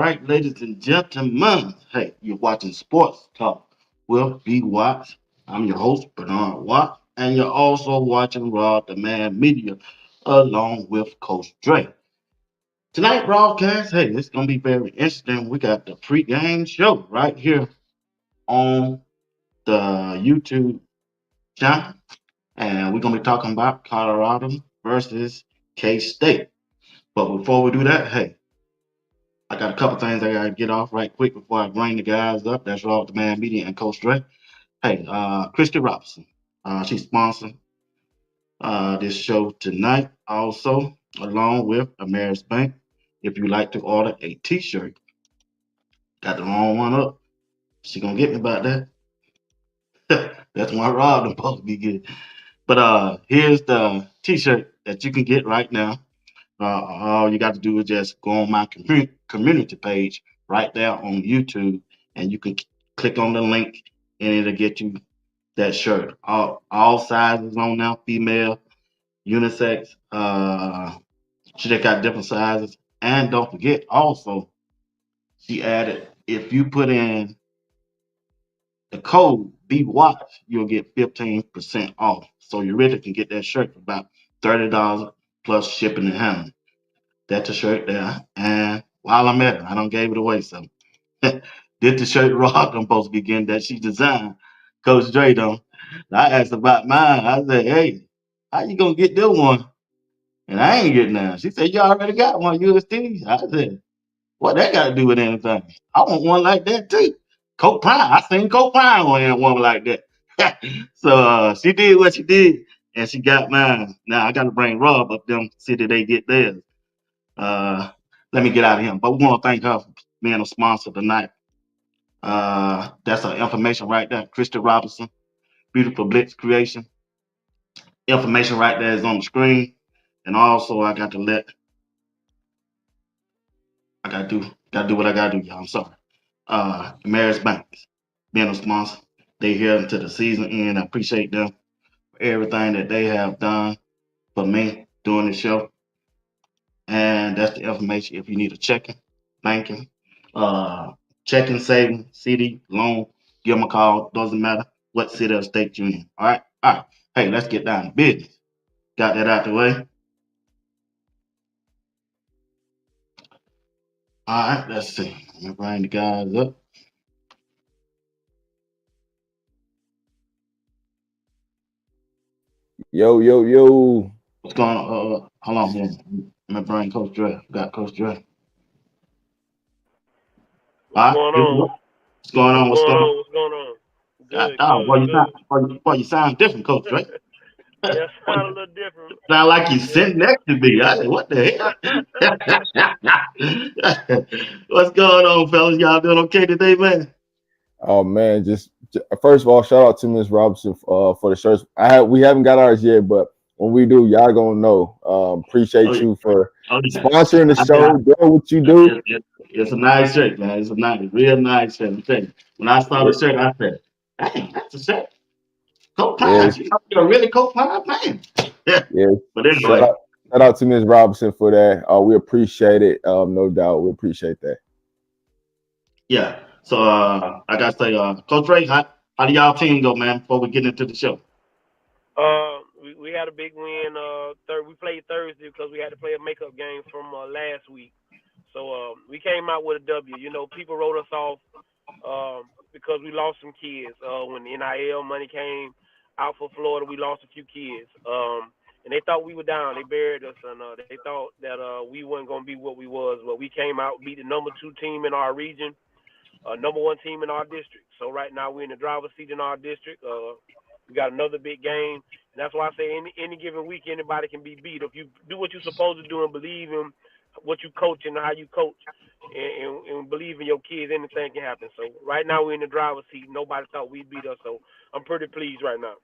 right, ladies and gentlemen. Hey, you're watching Sports Talk with BWatts. I'm your host, Bernard Watt, and you're also watching RobDaManMedia along with Coach Dre. Tonight broadcast, hey, it's gonna be very interesting. We got the pregame show right here on the YouTube channel, and we're gonna be talking about Colorado versus K-State. But before we do that, hey, I got a couple things I gotta get off right quick before I bring the guys up. That's Raw the Man Media and Coach Dre. Hey, Christy Robinson. She's sponsoring this show tonight, also, along with Ameris Bank. If you like to order a t-shirt, got the wrong one up. She gonna get me about that. That's one Rob them supposed to be getting. But here's the t-shirt that you can get right now. All you got to do is just go on my community page right there on YouTube, and you can click on the link, and it'll get you that shirt. All sizes on now, female, unisex. She just got different sizes, and don't forget also she added if you put in the code BWatts, you'll get 15% off. So you really can get that shirt for about $30 plus shipping and handling. That's the shirt there. And while I'm at it, I don't gave it away. So did the shirt Rock I'm supposed to be getting that she designed. Coach Dre though. I asked about mine. I said, hey, how you gonna get this one? And I ain't getting none. She said, you already got one, UST. I said, what that got to do with anything? I want one like that too. Coke Prime. I seen Coke Prime on one like that. So she did what she did, and she got mine. Now I got to bring Rob up them, see that they get theirs. Uh, Let me get out of here. But we want to thank her for being a sponsor tonight. That's her information right there. Christy Robinson, Beautiful Blitz Creation. Information right there is on the screen. And also I gotta do what I gotta do, y'all. I'm sorry. Marist Banks being a sponsor. They here until the season end. I appreciate them for everything that they have done for me doing the show. And that's the information if you need a checking, banking, uh, checking, saving, CD, loan, give them a call. Doesn't matter what city or state you're in. All right. All right. Hey, let's get down to business. Got that out the way. All right. Let's see. Let me bring the guys up. Yo, yo, yo. What's going on? Hold on here. Let me bring Coach Dre. Got Coach Dre. All What's right. going Here we on? go. What's going on? What's What's going going on? on? What's going on? God, Good, dog, good, good. boy, you sound different, Coach Dre. Yeah, Boy, sound a you little different. sound like you Yeah. sitting next to me. I said, what the hell? What's going on, fellas? Y'all doing okay today, man? Oh man, first of all, shout out to Miss Robinson for the shirts. We haven't got ours yet, but when we do, y'all gonna know. Oh, Appreciate yeah. you for Oh, yeah. sponsoring the I mean, show, doing what you do. it's a nice shirt, man. It's a real nice shirt. I'm telling you. When I saw Yeah, the shirt, I said, dang, that's a shirt. Coke yeah, Pine. You're a really Coke Pine fan. Yeah. yeah. But Shout anyway, out, shout out to Miss Robinson for that. We appreciate it. No doubt, we appreciate that. yeah. So I gotta say, Coach Ray, how do y'all team go, man? Before we get into the show. we had a big win. We played Thursday because we had to play a makeup game from last week. So we came out with a W. You know, people wrote us off because we lost some kids. When the NIL money came out for Florida, we lost a few kids. And they thought we were down. They buried us, and they thought that we weren't going to be what we was. But we came out, beat the number 2 team in our region, number 1 team in our district. So right now we're in the driver's seat in our district. We got another big game, and that's why I say any given week anybody can be beat if you do what you're supposed to do and believe in what you coach and how you coach, and believe in your kids. Anything can happen. So right now we're in the driver's seat. Nobody thought we'd beat us, so I'm pretty pleased right now.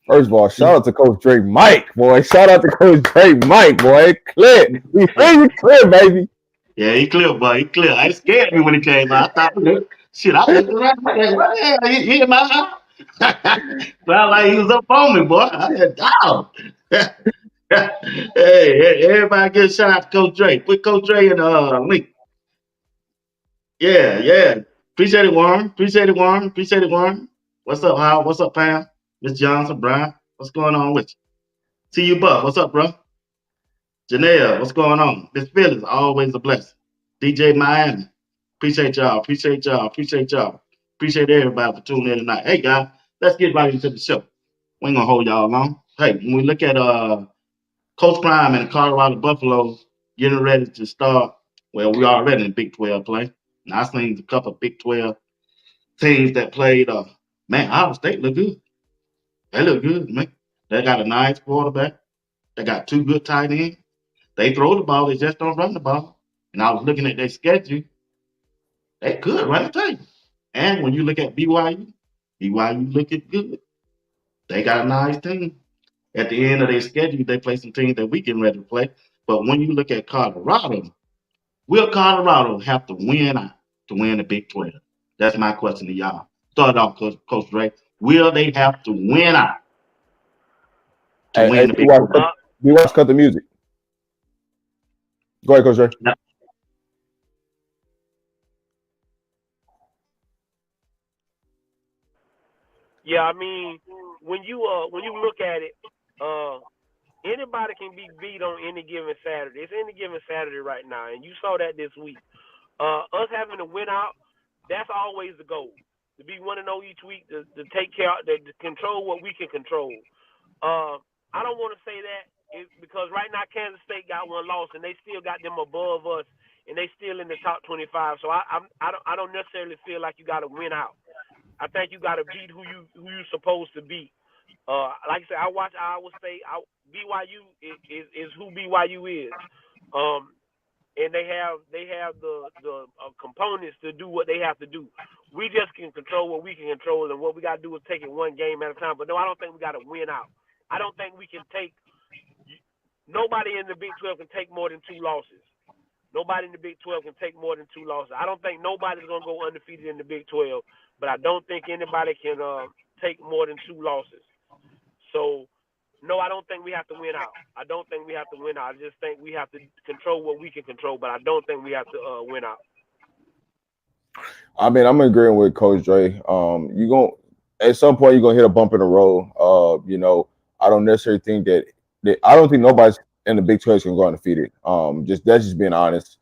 First of all, shout out to Coach Drake Mike, boy. Shout out to Coach Drake Mike, boy. Clear. We hear you clear, baby. Yeah, he clear, boy. He clear. I scared me when he came out. I thought, shit, I looked around. I said, what the hell? He in my house? Sound like he was up on me, boy. I said, dog. Hey, everybody get a shout out to Coach Dre. Put Coach Dre in the link. Yeah. Appreciate it, Warren. Appreciate it, Warren. Appreciate it, Warren. What's up, Hal? What's up, Pam? Miss Johnson, Brian. What's going on with you? See you, Buck. What's up, bro? Janelle, what's going on? Miss Phyllis, always a blessing. DJ Miami. Appreciate y'all. Appreciate y'all. Appreciate y'all. Appreciate everybody for tuning in tonight. Hey, guys, let's get right into the show. We ain't gonna hold y'all long. Hey, when we look at Coach Prime and the Colorado Buffaloes getting ready to start, well, we already in Big 12 play. Now I seen a couple of Big 12 teams that played. Man, Iowa State look good. They look good, man. They got a nice quarterback. They got two good tight ends. They throw the ball, they just don't run the ball. And I was looking at their schedule, they could run the table. And when you look at BYU looking good. They got a nice team. At the end of their schedule, they play some teams that we getting ready to play. But when you look at Colorado, will Colorado have to win out to win the Big 12? That's my question to y'all. Start off, Coach Ray. Will they have to win out to Hey, win the Big 12? BWatts cut the music. Go ahead, Coach Ray. Yeah, I mean, when you look at it, anybody can be beat on any given Saturday. It's any given Saturday right now, and you saw that this week. Us having to win out, that's always the goal. To be 1-0 each week, to take care, to control what we can control. I don't want to say that because right now Kansas State got one loss, and they still got them above us, and they still in the top 25. So I don't necessarily feel like you got to win out. I think you got to beat who you supposed to beat. Like I said, I watch Iowa State. BYU is who BYU is, and they have the components to do what they have to do. We just can control what we can control, and what we got to do is take it one game at a time. But no, I don't think we got to win out. I don't think we can take. Nobody in the Big 12 can take more than 2 losses. Nobody in the Big 12 can take more than 2 losses. I don't think nobody's going to go undefeated in the Big 12, but I don't think anybody can take more than 2 losses. So, no, I don't think we have to win out. I don't think we have to win out. I just think we have to control what we can control, but I don't think we have to win out. I mean, I'm agreeing with Coach Dre. You going at some point you're gonna hit a bump in the road. I don't necessarily think that I don't think nobody's in the Big 12 is gonna go undefeated. That's just being honest.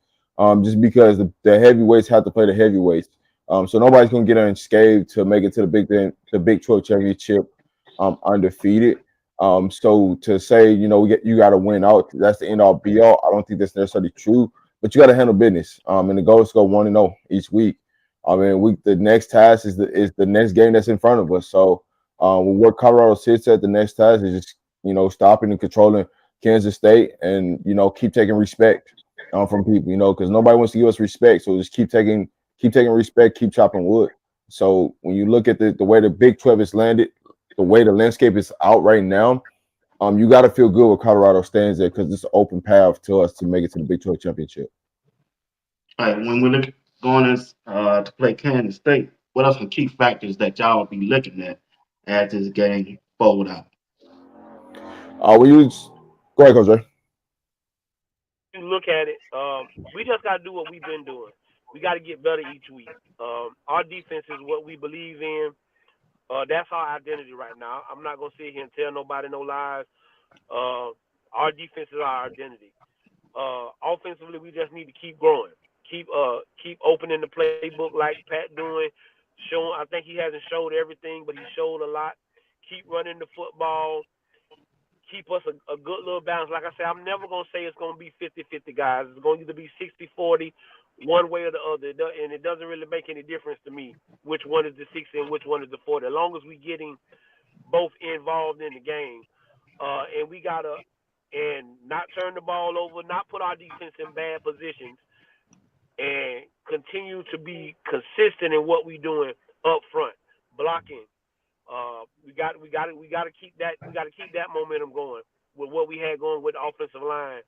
Just because the heavyweights have to play the heavyweights. So nobody's gonna get unscathed to make it to the Big 12 championship undefeated. So to say, you got to win out, that's the end all be all. I don't think that's necessarily true, but you got to handle business. And the goal is to go 1-0 each week. I mean, the next task is the next game that's in front of us. So, where Colorado sits at, the next task is just stopping and controlling Kansas State, and keep taking respect from people. Because nobody wants to give us respect. So just keep taking respect, keep chopping wood. So when you look at the way the Big 12 is landed, the way the landscape is out right now, you got to feel good where Colorado stands there because it's an open path to us to make it to the Big 12 championship. All right, when we look going in, to play Kansas State, what are some key factors that y'all will be looking at as this game fold out? We use Go ahead, Coach Ray. You look at it, we just got to do what we've been doing. We got to get better each week. Our defense is what we believe in. That's our identity right now. I'm not going to sit here and tell nobody no lies. Our defense is our identity. Offensively, we just need to keep growing. Keep opening the playbook like Pat doing. Showing, I think he hasn't showed everything, but he showed a lot. Keep running the football. Keep us a good little balance. Like I said, I'm never going to say it's going to be 50-50, guys. It's going to either be 60-40, one way or the other. And it doesn't really make any difference to me which one is the 60 and which one is the 40. As long as we're getting both involved in the game. And we got to not turn the ball over, not put our defense in bad positions, and continue to be consistent in what we're doing up front, blocking. We got to keep that momentum going with what we had going with the offensive line.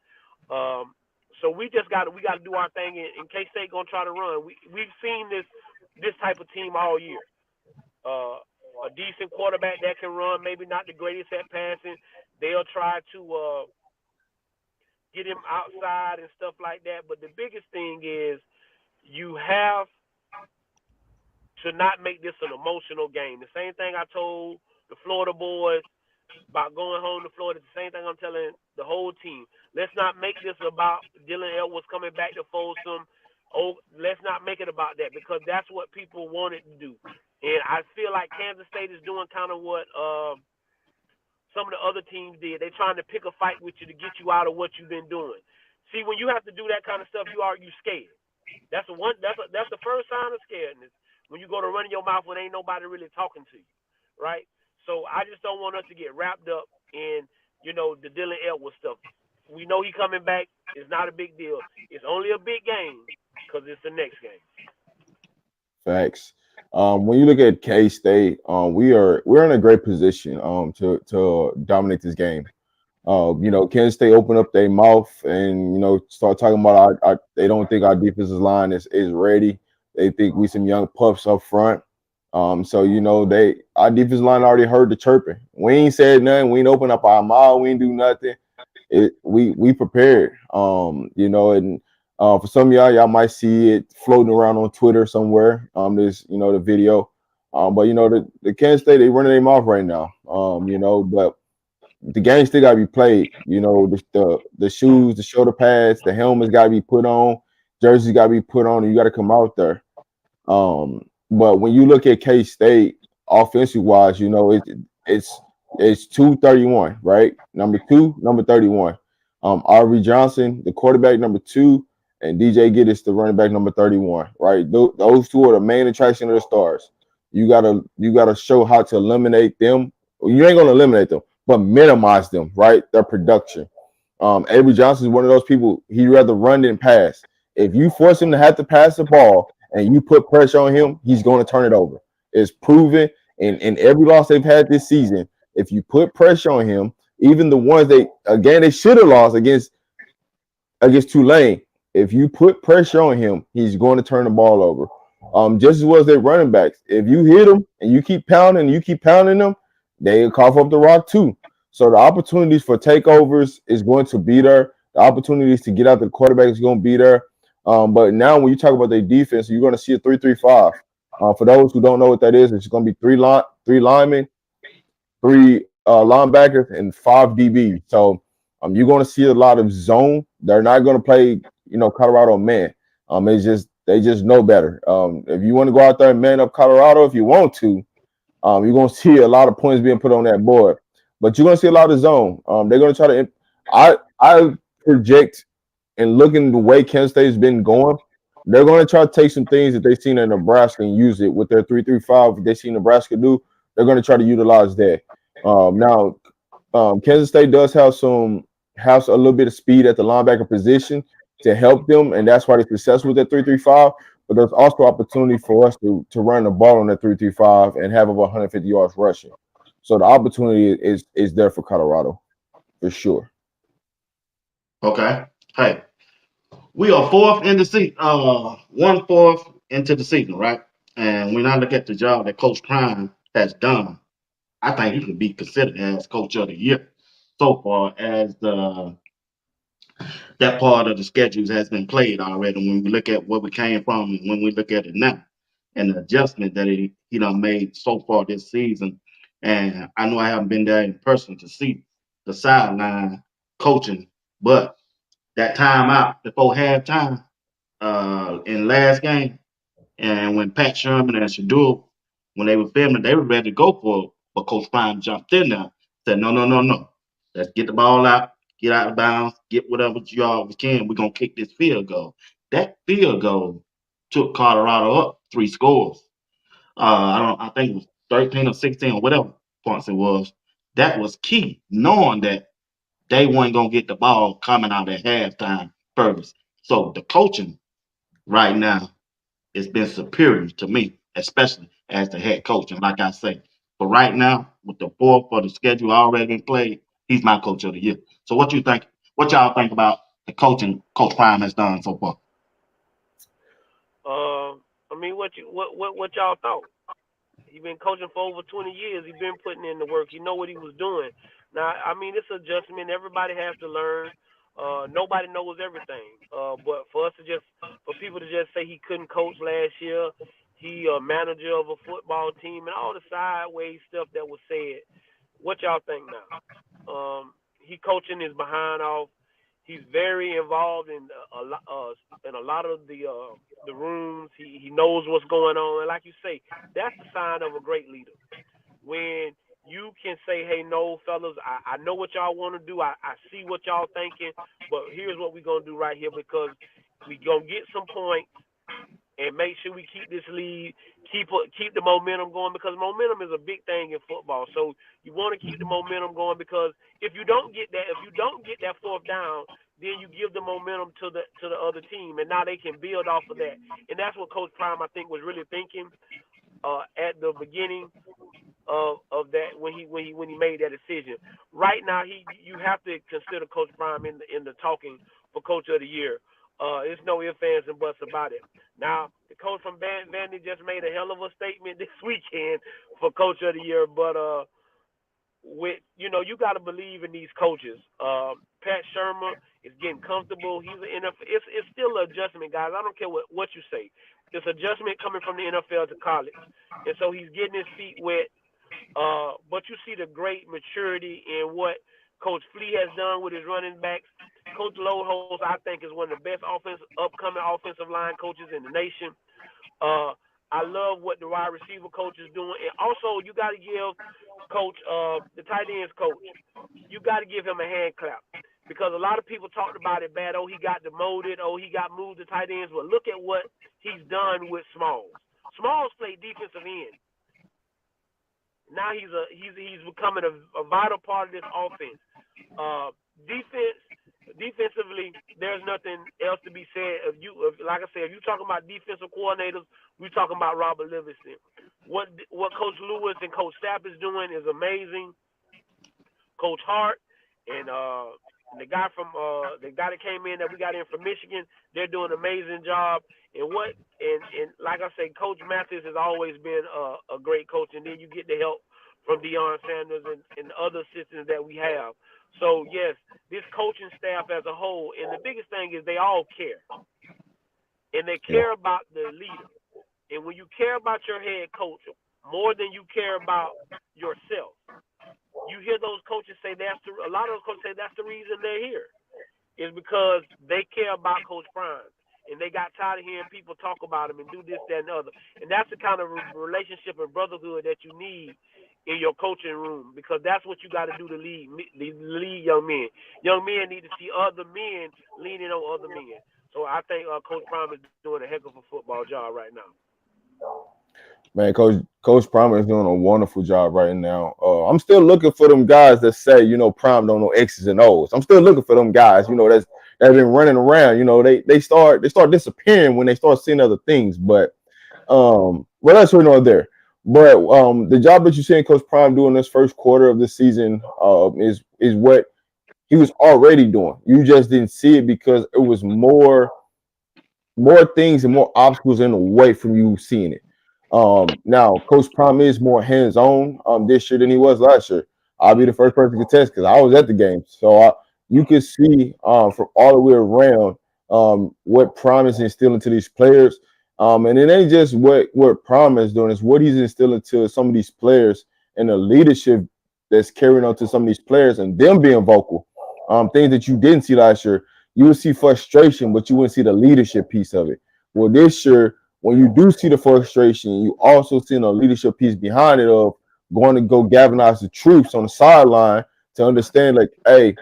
So we got to do our thing. In KState gonna try to run. We've seen this type of team all year. A decent quarterback that can run, maybe not the greatest at passing. They'll try to get him outside and stuff like that. But the biggest thing is you have to not make this an emotional game. The same thing I told the Florida boys about going home to Florida. The same thing I'm telling the whole team. Let's not make this about Dylan Edwards coming back to Folsom. Oh, let's not make it about that because that's what people wanted to do. And I feel like Kansas State is doing kind of what some of the other teams did. They're trying to pick a fight with you to get you out of what you've been doing. See, when you have to do that kind of stuff, you scared. That's the one. That's the first sign of scaredness when you go to run your mouth when ain't nobody really talking to you, right? So I just don't want us to get wrapped up in the Dylan Edwards stuff. We know he coming back. It's not a big deal. It's only a big game because it's the next game. Facts. When you look at K State, we're in a great position to dominate this game. Kansas State open up their mouth and start talking about they don't think our defensive line is ready. They think we some young pups up front. So our defensive line already heard the chirping. We ain't said nothing. We ain't open up our mouth. We ain't do nothing. We prepared. And for some of y'all might see it floating around on Twitter somewhere. There's the video. But the Kansas State, they running their mouth right now. But the game still gotta be played. The shoes, the shoulder pads, the helmets gotta be put on, jerseys gotta be put on, and you gotta come out there. But when you look at K-State offensive wise, it's 231, right? Number 2, number 31. RV Johnson, the quarterback, number 2, and DJ Giddis, the running back, number 31, right? Those two are the main attraction of the stars. You gotta show how to eliminate them. You ain't gonna eliminate them, but minimize them, right? Their production. Avery Johnson is one of those people, he'd rather run than pass. If you force him to have to pass the ball and you put pressure on him, he's going to turn it over. It's proven in every loss they've had this season. If you put pressure on him, even the ones they should have lost against Tulane, if you put pressure on him, he's going to turn the ball over. Just as well as their running backs. If you hit them and you keep pounding them, they cough up the rock too. So the opportunities for takeovers is going to be there. The opportunities to get out the quarterback is going to be there. But now when you talk about their defense, you're going to see a 3-3-5. For those who don't know what that is, it's going to be three linemen, 3 linebackers, and 5 DBs. So you're going to see a lot of zone. They're not going to play, Colorado man. They just know better. If you want to go out there and man up Colorado, if you want to, you're going to see a lot of points being put on that board. But you're going to see a lot of zone. They're going to try to – I project and looking the way Kansas State has been going, they're going to try to take some things that they've seen in Nebraska and use it with their 3-3-5. They see Nebraska do, they're going to try to utilize that. Now, Kansas State does have a little bit of speed at the linebacker position to help them, and that's why they're successful with that 3-3-5. But there's also opportunity for us to run the ball on that 3-3-5 and have over 150 yards rushing. So the opportunity is there for Colorado, for sure. Okay. Hey, we are fourth in the season, 1/4 into the season, right? And when I look at the job that Coach Prime has done, I think he can be considered as Coach of the Year so far as that part of the schedules has been played already. When we look at where we came from and when we look at it now, and the adjustment that he done made so far this season, and I know I haven't been there in person to see the sideline coaching, but that time out before halftime in last game, and when Pat Sherman and Shadul, when they were filming, they were ready to go for it. But Coach Prime jumped in there, said, no, no, no, no. Let's get the ball out, get out of bounds, get whatever y'all can. We're going to kick this field goal. That field goal took Colorado up 3 scores. I think it was 13 or 16 or whatever points it was. That was key, knowing that they weren't going to get the ball coming out at halftime first. So the coaching right now, it's been superior to me, especially as the head coach. And like I say, but right now, with the fourth for the schedule already been played, he's my coach of the year. So what you think? What y'all think about the coaching Coach Prime has done so far? What y'all thought? He been coaching for over 20 years. He been putting in the work. He know what he was doing. Now, it's adjustment. Everybody has to learn. Nobody knows everything. But for people to just say he couldn't coach last year, He a manager of a football team, and all the sideways stuff that was said. What y'all think now? He coaching his behind off. He's very involved in a lot of the rooms. He knows what's going on, and like you say, that's the sign of a great leader. When you can say, "Hey, no, fellas, I know what y'all want to do. I see what y'all thinking, but here's what we're gonna do right here because we gonna get some points and make sure we keep this lead, keep the momentum going because momentum is a big thing in football. So you want to keep the momentum going because if you don't get that fourth down, then you give the momentum to the other team, and now they can build off of that. And that's what Coach Prime I think was really thinking at the beginning of that when he made that decision. Right now, you have to consider Coach Prime in the talking for Coach of the Year. There's no ifs, ands, and buts about it. Now, the coach from Vandy just made a hell of a statement this weekend for Coach of the Year, but with you got to believe in these coaches. Pat Shermer is getting comfortable. He's an NFL. It's still an adjustment, guys. I don't care what you say. It's adjustment coming from the NFL to college, and so he's getting his feet wet. But you see the great maturity in what Coach Flea has done with his running backs. Coach Lodeholz, I think, is one of the best upcoming offensive line coaches in the nation. I love what the wide receiver coach is doing, and also you got to give Coach the tight ends coach. You got to give him a hand clap because a lot of people talked about it bad. Oh, he got demoted. Oh, he got moved to tight ends. But look at what he's done with Smalls. Smalls played defensive end. Now he's becoming a vital part of this offense. Defensively, there's nothing else to be said. Like I said, if you're talking about defensive coordinators, we're talking about Robert Livingston. What Coach Lewis and Coach Sapp is doing is amazing. Coach Hart and the guy that came in that we got in from Michigan, they're doing an amazing job. And like I say, Coach Mathis has always been a great coach, and then you get the help from Deion Sanders and other assistants that we have. So yes, this coaching staff as a whole, and the biggest thing is they all care, and they Yeah. care about the leader. And when you care about your head coach more than you care about yourself, you hear those coaches say a lot of those coaches say that's the reason they're here is because they care about Coach Prime. And they got tired of hearing people talk about him and do this, that, and the other. And that's the kind of relationship and brotherhood that you need in your coaching room because that's what you got to do to lead young men. Young men need to see other men leaning on other men. So I think Coach Prime is doing a heck of a football job right now. Man, Coach Prime is doing a wonderful job right now. I'm still looking for them guys that say, Prime don't know X's and O's. I'm still looking for them guys, that's been running around. They start disappearing when they start seeing other things. But that's really not there. But the job that you're seeing Coach Prime doing this first quarter of the season is what he was already doing. You just didn't see it because it was more things and more obstacles in the way from you seeing it. Now Coach Prime is more hands-on this year than he was last year. I'll be the first person to contest because I was at the game, so you can see from all the way around what Prime is instilling to these players. And it ain't just what Prime is doing; it's what he's instilling to some of these players and the leadership that's carrying on to some of these players and them being vocal. Things that you didn't see last year. You would see frustration, but you wouldn't see the leadership piece of it. Well, this year, when you do see the frustration, you also see a leadership piece behind it of going to go galvanize the troops on the sideline to understand, like, hey,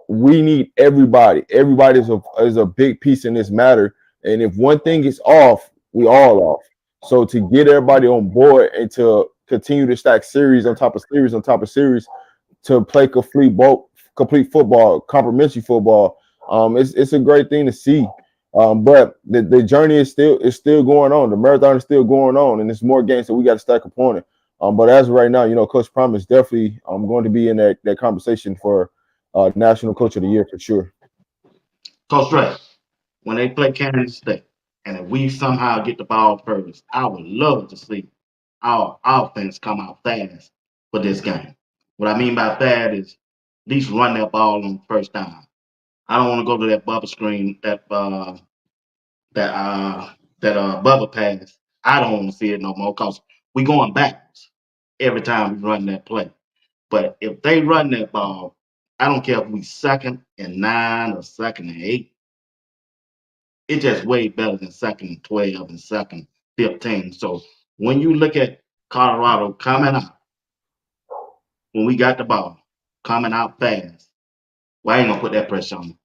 we need everybody. Everybody is a big piece in this matter. And if one thing is off, we all off. So to get everybody on board and to continue to stack series on top of series on top of series to play complete football, complimentary football. It's a great thing to see. But the journey is still going on. The marathon is still going on, and there's more games that we got to stack upon it. But as of right now, Coach Prime is definitely going to be in that conversation for National Coach of the Year for sure. Coach Ray, when they play Kansas State, and if we somehow get the ball first, I would love to see our offense come out fast for this game. What I mean by that is at least run that ball on first down. I don't want to go to that bubble screen, that bubble pass, I don't want to see it no more because we going backwards every time we run that play. But if they run that ball, I don't care if we second and 9 or second and 8. It's just way better than second and 12 and second 15. So when you look at Colorado coming out, when we got the ball, coming out fast, well, I ain't gonna put that pressure on them.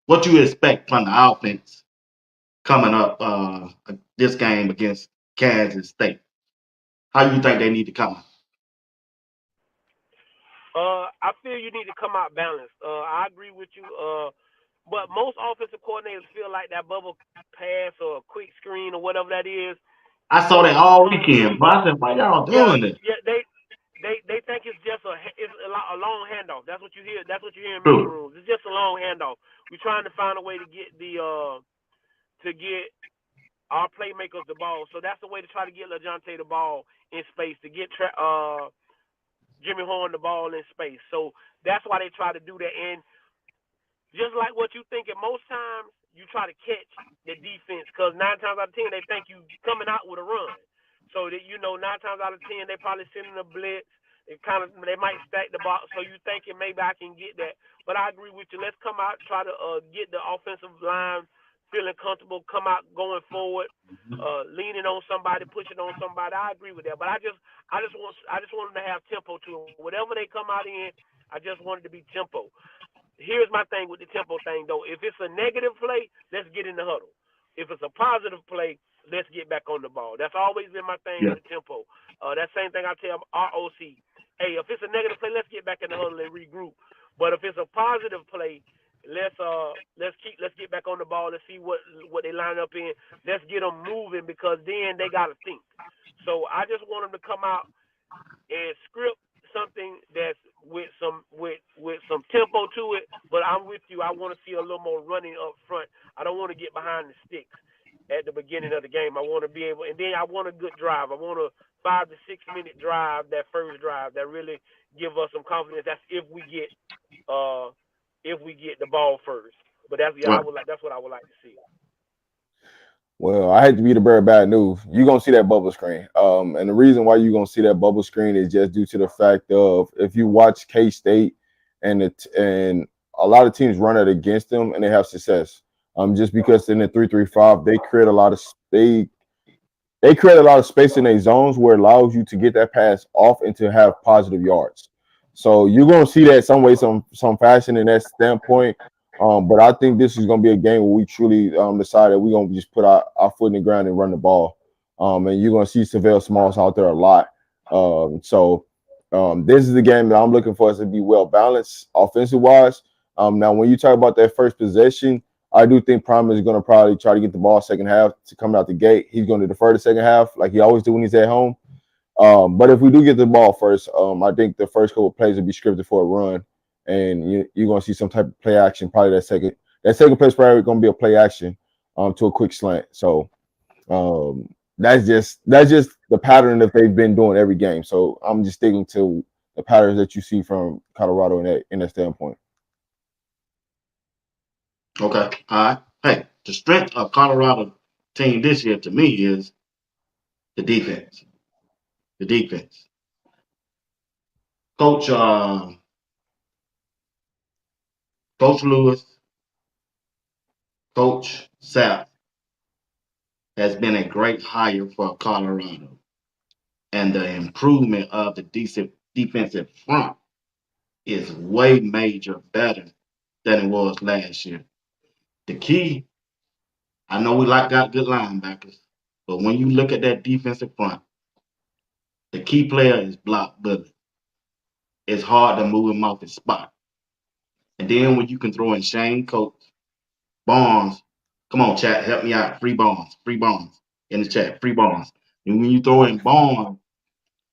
What you expect from the offense coming up this game against Kansas State? How you think they need to come out? I feel you need to come out balanced. I agree with you. But most offensive coordinators feel like that bubble pass or a quick screen or whatever that is I saw that will all come weekend, in. but I said, why y'all Yeah, doing this? yeah. They think it's just a long handoff. That's what you hear. That's what you hear in meeting True. rooms. It's just a long handoff. We're trying to find a way to get our playmakers the ball. So that's the way to try to get LeJohntay the ball in space, to get Jimmy Horn the ball in space. So that's why they try to do that. And just like what you thinking, most times you try to catch the defense because 9 times out of 10 they think you coming out with a run. So that 9 times out of 10 they probably sending a blitz. They might stack the box. So you thinking maybe I can get that. But I agree with you. Let's come out try to get the offensive line feeling comfortable. Come out going forward, leaning on somebody, pushing on somebody. I agree with that. But I just want them to have tempo to them. Whatever they come out in, I just want it to be tempo. Here's my thing with the tempo thing though. If it's a negative play, let's get in the huddle. If it's a positive play, let's get back on the ball. That's always been my thing Yeah. with the tempo. That same thing I tell ROC. Hey, if it's a negative play, let's get back in the huddle and regroup. But if it's a positive play, let's get back on the ball and see what they line up in. Let's get them moving because then they got to think. So I just want them to come out and script something that's with some tempo to it. But I'm with you. I want to see a little more running up front. I don't want to get behind the sticks at the beginning of the game. I want to be able, and then I want a good drive. I want a 5 to 6 minute drive. That first drive that really give us some confidence. That's if we get the ball first. But that's yeah, Right. that's what I would like to see. Well, I hate to be the bearer of bad news. You're gonna see that bubble screen. And the reason why you're gonna see that bubble screen is just due to the fact of if you watch K-State and a lot of teams run it against them and they have success. Just because in the 3-3-5, they create a lot of space in their zones where it allows you to get that pass off and to have positive yards. So you're going to see that some way, some fashion in that standpoint. But I think this is going to be a game where we truly decide that we're going to just put our foot in the ground and run the ball. And you're going to see Savell Smalls out there a lot. This is the game that I'm looking for us to be well balanced offensive wise. Now, when you talk about that first possession, I do think Prime is going to probably try to get the ball second half to come out the gate. He's going to defer the second half like he always do when he's at home. But if we do get the ball first, I think the first couple of plays will be scripted for a run, and you're going to see some type of play action. Probably that second play is probably going to be a play action to a quick slant. So that's just the pattern that they've been doing every game. So I'm just sticking to the patterns that you see from Colorado in that standpoint. Okay. All right. Hey, the strength of Colorado team this year to me is the defense. The defense. Coach Coach Lewis, Coach Sapp has been a great hire for Colorado. And the improvement of the defensive front is way major better than it was last year. The key, I know we got good linebackers, but when you look at that defensive front, the key player is Block Bullet. It's hard to move him off his spot. And then when you can throw in Shane Coates, Barnes, come on, chat, help me out. Free Barnes in the chat, free Barnes. And when you throw in Barnes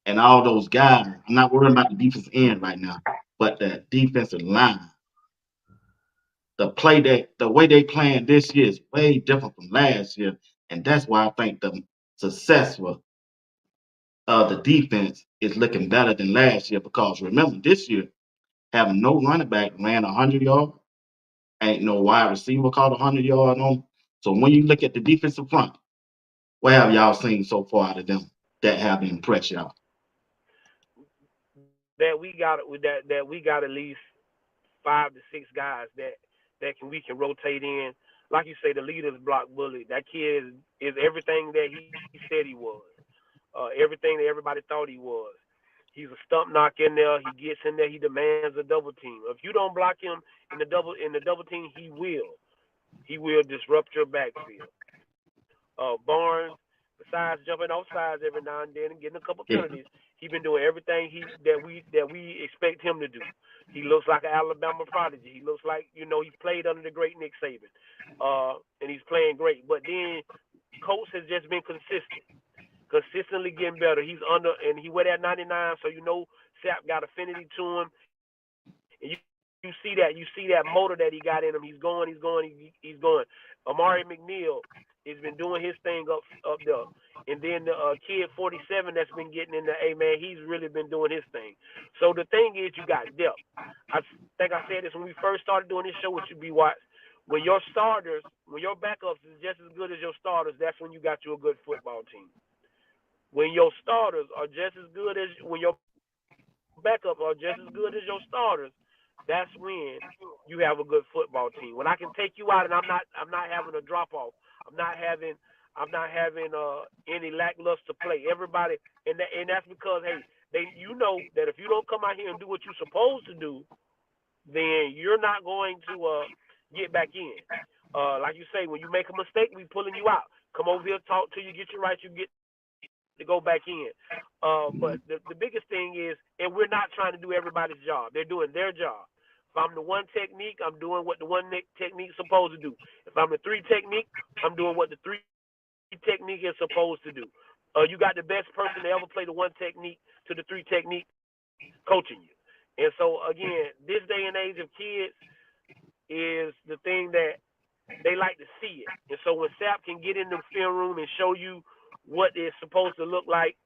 and all those guys, I'm not worrying about the defensive end right now, but the defensive line. The way they playing this year is way different from last year, and that's why I think the success of the defense is looking better than last year. Because remember, this year having no running back ran 100 yards, ain't no wide receiver caught 100 yards on. So when you look at the defensive front, What have y'all seen so far out of them that have impressed y'all? That we got at least 5 to 6 guys that we can rotate in. Like you say, the leader's block bully. That kid is everything that he said he was. Everything that everybody thought he was. He's a stump knock in there. He gets in there. He demands a double team. If you don't block him in the double team, he will. He will disrupt your backfield. Barnes, besides jumping off sides every now and then and getting a couple penalties, Yeah. he been doing everything he that we expect him to do. He looks like an Alabama prodigy. He looks like he played under the great Nick Saban, and he's playing great. But then Coach has just been consistently getting better. He's under and he wear that 99, so Sap got affinity to him, and you see that motor that he got in him. He's going. Amari McNeil has been doing his thing up there, and then the kid 47 that's been getting in the man, he's really been doing his thing. So the thing is, you got depth. I think I said this when we first started doing this show with you, BWatts. When your backups is just as good as your starters, that's when you got you a good football team. When your starters are just as good as when your backup are just as good as your starters, that's when you have a good football team. When I can take you out and I'm not having a drop off. I'm not having any lackluster play. Everybody and that's because that if you don't come out here and do what you're supposed to do, then you're not going to get back in. Like you say, when you make a mistake, we pulling you out. Come over here, talk to you, get you right, you get to go back in. But the biggest thing is, and we're not trying to do everybody's job. They're doing their job. If I'm the one technique, I'm doing what the technique's supposed to do. If I'm the three technique, I'm doing what the three technique is supposed to do. You got the best person to ever play the one technique to the three technique coaching you. And so again, this day and age of kids is the thing that they like to see it. And so when Sap can get in the film room and show you what it's supposed to look like,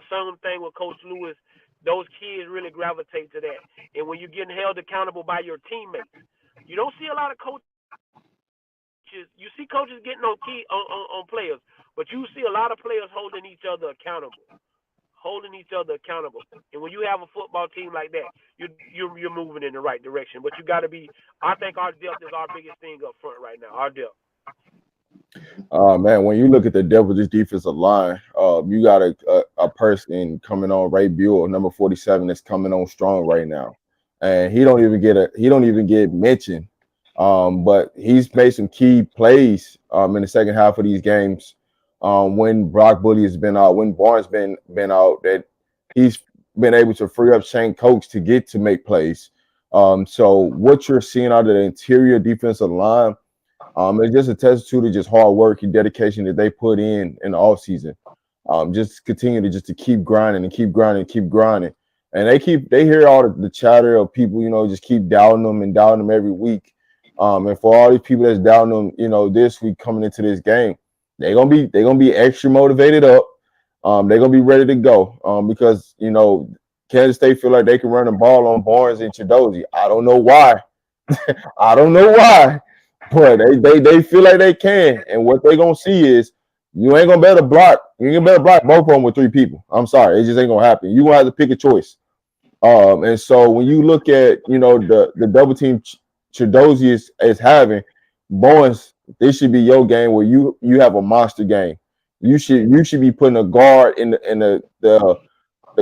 same thing with Coach Lewis, those kids really gravitate to that. And when you're getting held accountable by your teammates, you don't see a lot of coaches. You see coaches getting on players, but you see a lot of players holding each other accountable. Holding each other accountable. And when you have a football team like that, you're moving in the right direction. But you got to be. I think our depth is our biggest thing up front right now. Our depth. Man, when you look at the Devils' defensive line, you got a person coming on, Ray Buell, number 47, that's coming on strong right now, and he don't even get mentioned. But he's made some key plays in the second half of these games. When Brock Bully has been out, when Barnes been out, that he's been able to free up Shane Coates to get to make plays. So what you're seeing out of the interior defensive line, it's just a testament to just hard work and dedication that they put in the off season. Just continue to keep grinding and keep grinding and keep grinding. And they hear all the chatter of people, just keep doubting them and doubting them every week. And for all these people that's doubting them, this week coming into this game, they're gonna be extra motivated up. They're gonna be ready to go. Because Kansas State feel like they can run the ball on Barnes and Chidozie. I don't know why. I don't know why, but they feel like they can. And what they gonna see is you ain't gonna better block. You ain't gonna better block both of them with 3 people. I'm sorry, it just ain't gonna happen. You gonna have to pick a choice. And so when you look at the double team Chidozie is having, Barnes, this should be your game where you have a monster game. You should be putting a guard in the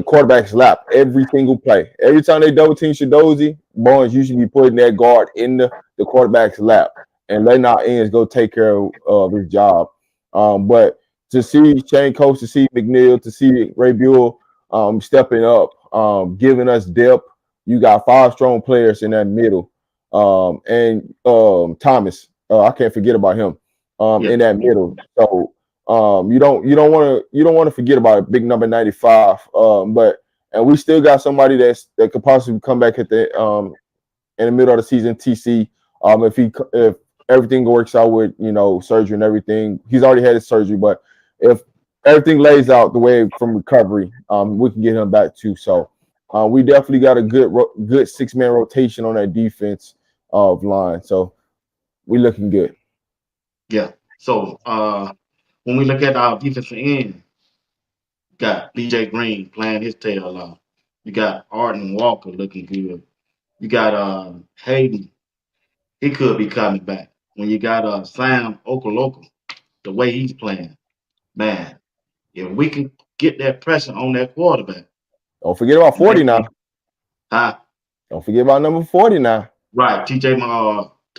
quarterback's lap every single play. Every time they double team Shadozi, Barnes usually be putting that guard in the quarterback's lap and letting our ends go take care of his job. But to see Shane Coates, to see McNeil, to see Ray Buell stepping up, giving us depth. You got 5 strong players in that middle. And Thomas, I can't forget about him Yeah. in that middle. So you don't want to forget about big number 95. And we still got somebody that could possibly come back at the in the middle of the season. TC, if everything works out with surgery and everything, he's already had his surgery. But if everything lays out the way from recovery, we can get him back too. So we definitely got a good 6-man rotation on that defense line. So we looking good. Yeah. So when we look at our defensive end, got BJ Green playing his tail off. You got Arden Walker looking good. You got Hayden. He could be coming back. When you got Sam Okoloko, the way he's playing, man, if we can get that pressure on that quarterback, Don't forget about and they 40 now. can, huh? Don't forget about number 40 now. Right, Tajay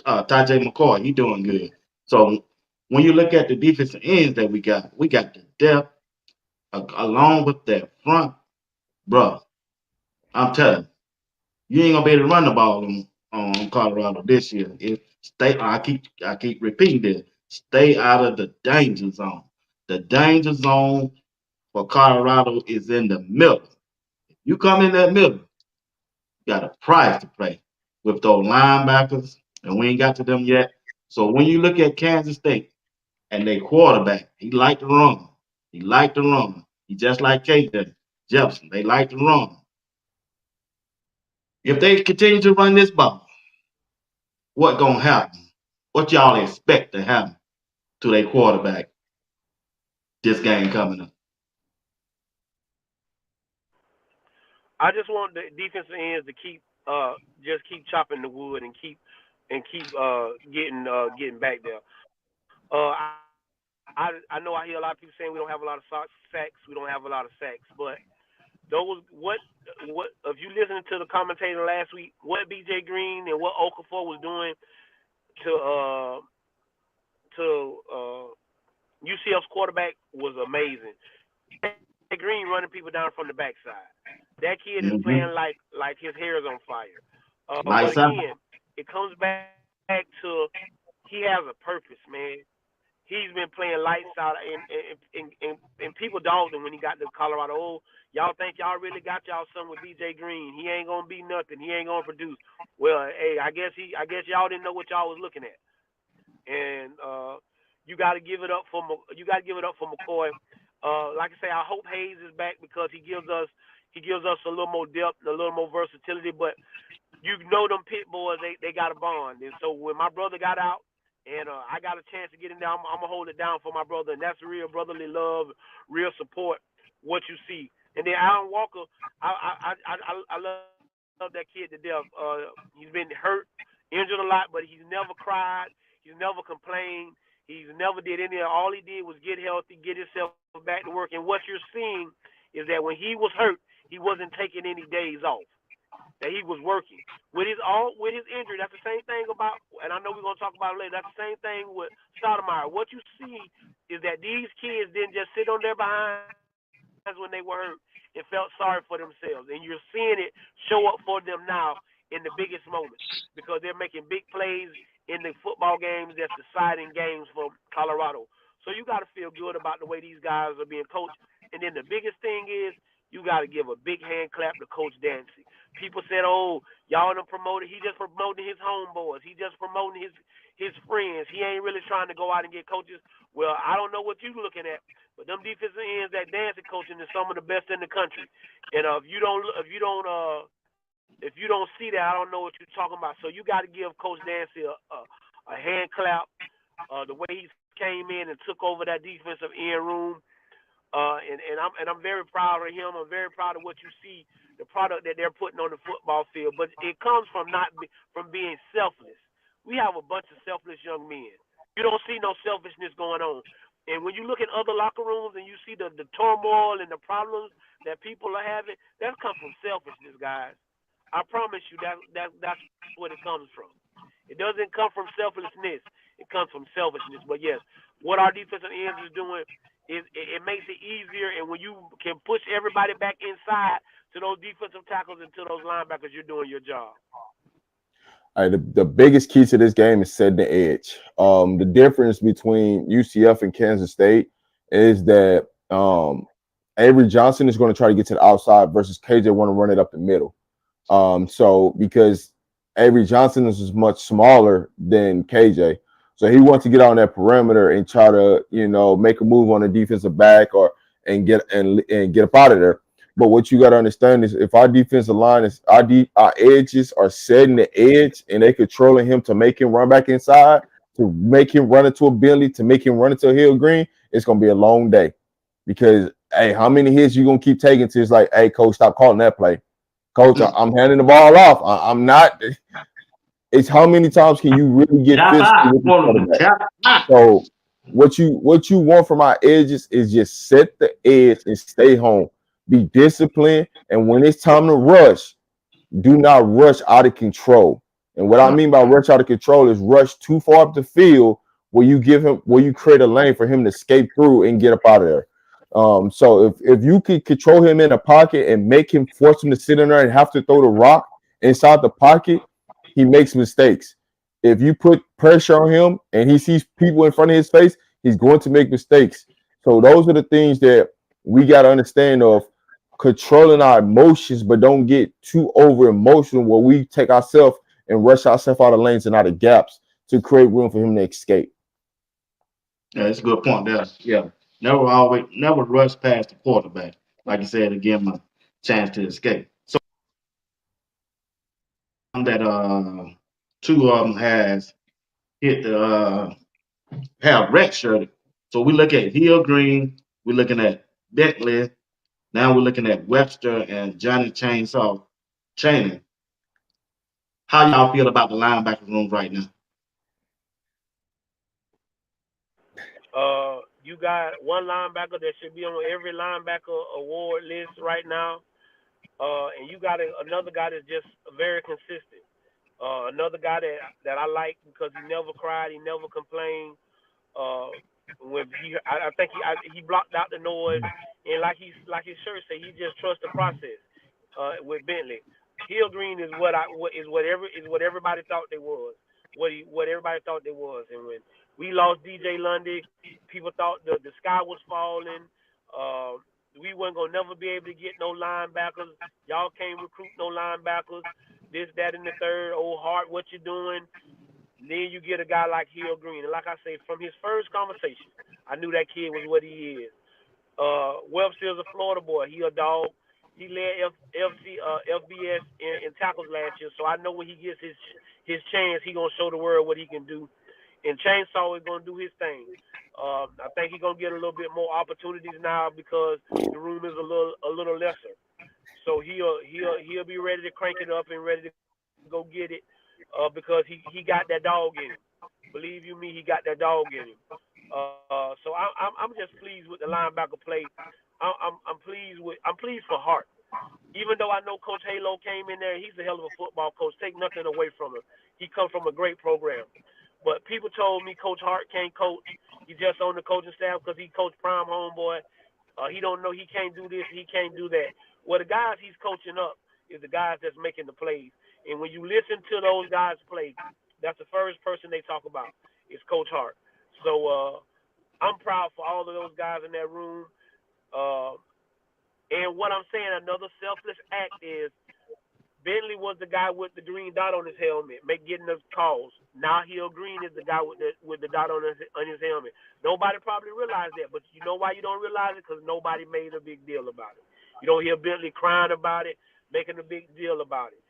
McCoy, he doing good. So when you look at the defensive ends that we got the depth along with that front, bro. I'm telling you, you ain't gonna be able to run the ball on Colorado this year. If stay, I keep repeating this. Stay out of the danger zone. The danger zone for Colorado is in the middle. You come in that middle, you got a prize to play with those linebackers, and we ain't got to them yet. So when you look at Kansas State and their quarterback, he like to run. He like to run. He just like KJ Jefferson. They like to run. If they continue to run this ball, what gonna happen? What y'all expect to happen to their quarterback this game coming up? I just want the defensive ends to keep just keep chopping the wood and keep getting back there. I know I hear a lot of people saying we don't have a lot of sacks. We don't have a lot of sacks, but those what if you listen to the commentator last week, what BJ Green and what Okafor was doing to UCF's quarterback was amazing. Green running people down from the backside. That kid is Mm-hmm. playing like his hair is on fire. But Lights out. again, it comes back to he has a purpose, man. He's been playing lights out, and people dogged him when he got to Colorado. Oh, y'all think y'all really got y'all son with BJ Green? He ain't gonna be nothing. He ain't gonna produce. Well, hey, I guess y'all didn't know what y'all was looking at, and you got to give it up for McCoy. Like I say, I hope Hayes is back because he gives us a little more depth, and a little more versatility. But you know them pit boys, they got a bond, and so when my brother got out. And I got a chance to get in there. I'm gonna hold it down for my brother, and that's real brotherly love, real support. What you see, and then Alan Walker, I love that kid to death. He's been hurt, injured a lot, but he's never cried. He's never complained. He's never did any. All he did was get healthy, get himself back to work. And what you're seeing is that when he was hurt, he wasn't taking any days off. That he was working with his injury. That's the same thing about, and I know we're gonna talk about it later. That's the same thing with Stoudemire. What you see is that these kids didn't just sit on their behinds when they were hurt and felt sorry for themselves, and you're seeing it show up for them now in the biggest moments because they're making big plays in the football games that's deciding games for Colorado. So you got to feel good about the way these guys are being coached. And then the biggest thing is you got to give a big hand clap to Coach Dancy. People said, "Oh, y'all done promoted. He just promoting his homeboys. He just promoting his friends. He ain't really trying to go out and get coaches." Well, I don't know what you're looking at, but them defensive ends that Dancy coaching is some of the best in the country. And if you don't see that, I don't know what you're talking about. So you got to give Coach Dancy a hand clap. The way he came in and took over that defensive end room. And I'm very proud of him. I'm very proud of what you see, the product that they're putting on the football field. But it comes from from being selfless. We have a bunch of selfless young men. You don't see no selfishness going on. And when you look at other locker rooms and you see the turmoil and the problems that people are having, that comes from selfishness, guys. I promise you that's what it comes from. It doesn't come from selflessness. It comes from selfishness. But yes, what our defensive ends is doing it makes it easier, and when you can push everybody back inside to those defensive tackles and to those linebackers, you're doing your job. All right, the biggest key to this game is setting the edge. The difference between UCF and Kansas State is that Avery Johnson is going to try to get to the outside versus KJ want to run it up the middle. So because Avery Johnson is much smaller than KJ, so he wants to get on that perimeter and try to, make a move on the defensive back and get up out of there. But what you got to understand is if our defensive line is our edges are setting the edge and they controlling him to make him run back inside, to make him run into a Bentley, to make him run into a Hill Green, it's gonna be a long day because hey, how many hits you gonna keep taking till it's like, hey, coach, stop calling that play. Coach, I'm handing the ball off. I'm not. It's how many times can you really get Tap physical out. with the quarterback? Tap out. So what you want from our edges is just set the edge and stay home. Be disciplined, and when it's time to rush, do not rush out of control. And what I Right. mean by rush out of control is rush too far up the field where you create a lane for him to escape through and get up out of there. So if you can control him in a pocket and make him force him to sit in there and have to throw the rock inside the pocket, he makes mistakes. If you put pressure on him and he sees people in front of his face, he's going to make mistakes. So those are the things that we got to understand of controlling our emotions, but don't get too over emotional where we take ourselves and rush ourselves out of lanes and out of gaps to create room for him to escape. Yeah, that's a good point there. Yeah. Never rush past the quarterback. Like you said, to give him a chance to escape. So that two of them has hit the have red shirted. So we look at Hill Green, we're looking at Bentley, now we're looking at Webster and Johnny Chainsaw Channing. How y'all feel about the linebacker room right now? You got one linebacker that should be on every linebacker award list right now, and you got another guy that's just very consistent. Another guy that I like because he never cried, he never complained. Uh, I think he blocked out the noise, and like his shirt say, he just trusts the process. With Bentley, Hill Green is what everybody thought they was. What everybody thought they was, and when we lost DJ Lundy, people thought the sky was falling. Uh, we weren't gonna never be able to get no linebackers. Y'all can't recruit no linebackers. This, that, and the third. Oh, Hart, what you doing? Then you get a guy like Hill Green, and like I say, from his first conversation, I knew that kid was what he is. Webster's a Florida boy. He a dog. He led FBS in tackles last year, so I know when he gets his chance, he gonna show the world what he can do. And Chainsaw is gonna do his thing. I think he's gonna get a little bit more opportunities now because the room is a little lesser. So he'll be ready to crank it up and ready to go get it, because he got that dog in him. Believe you me, he got that dog in him. So I'm just pleased with the linebacker play. I'm pleased for Hart. Even though I know Coach Halo came in there, he's a hell of a football coach. Take nothing away from him. He comes from a great program. But people told me Coach Hart can't coach. He just on the coaching staff because he coached Prime Homeboy. He don't know he can't do this, he can't do that. Well, the guys he's coaching up is the guys that's making the plays. And when you listen to those guys play, that's the first person they talk about is Coach Hart. So I'm proud for all of those guys in that room. Uh, and what I'm saying, another selfless act is Bentley was the guy with the green dot on his helmet, getting the calls. Now Hill Green is the guy with the dot on his helmet. Nobody probably realized that, but you know why you don't realize it? Because nobody made a big deal about it. You don't hear Bentley crying about it, making a big deal about it.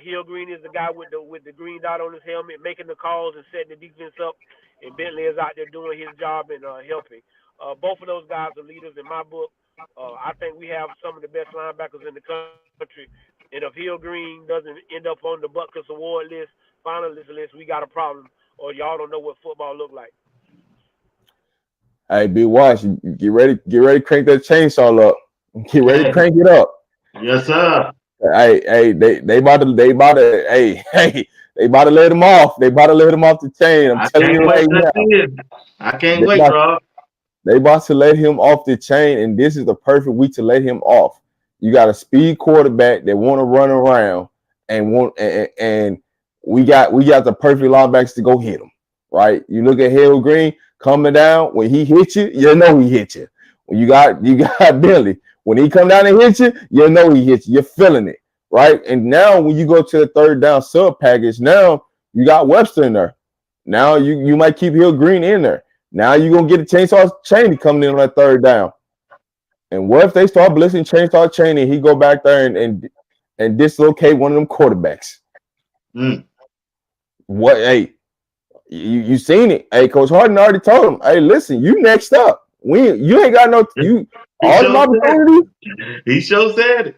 Hill Green is the guy with the green dot on his helmet, making the calls and setting the defense up, and Bentley is out there doing his job and helping. Both of those guys are leaders in my book. I think we have some of the best linebackers in the country. And if Hill Green doesn't end up on the Butkus Award list, finalist list, we got a problem, or y'all don't know what football look like. Hey, BWatts, get ready, crank that chainsaw up. Get ready, Hey, crank it up. yes, sir. Hey, they about to let him off. They about to let him off the chain. I'm I telling can't you wait right to now. see it. I can't They wait, about, Rob. they about to let him off the chain, and this is the perfect week to let him off. You got a speed quarterback that want to run around and we got the perfect linebackers to go hit him. Right? You look at Hill Green coming down when he hit you, you know he hit you. When you got Billy. When he come down and hit you, you know he hit you. You're feeling it, right? And now when you go to the third down sub package, now you got Webster in there. Now you might keep Hill Green in there. Now you're gonna get a chainsaw Chaney coming in on that third down. And what if they start blitzing chainsaw Chaney? He go back there and dislocate one of them quarterbacks. Mm. What? Hey, You seen it. Hey, Coach Harden already told him, hey, listen, you next up. You ain't got no you He all the sure said opportunities. it. He sure said it.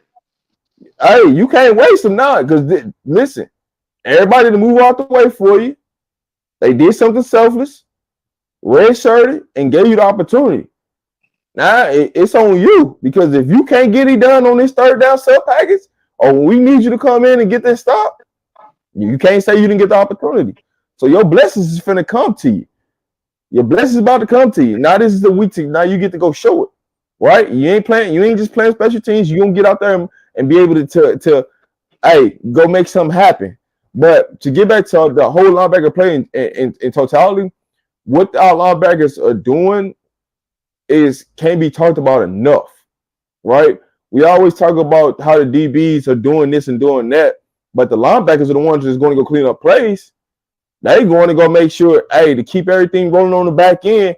Hey, you can't waste them now. Because listen, everybody to move out the way for you. They did something selfless, red shirted, and gave you the opportunity. Now it's on you because if you can't get it done on this third down sub package, or when we need you to come in and get this stop, you can't say you didn't get the opportunity. So your blessings is finna come to you. Your blessings about to come to you. Now this is the week to now you get to go show it. Right? You ain't playing, you ain't just playing special teams. You gonna get out there and be able to hey, go make something happen. But to get back to the whole linebacker play in totality, what our linebackers are doing is can't be talked about enough, right? We always talk about how the DBs are doing this and doing that, but the linebackers are the ones that's going to go clean up plays. They going to go make sure, hey, to keep everything rolling on the back end,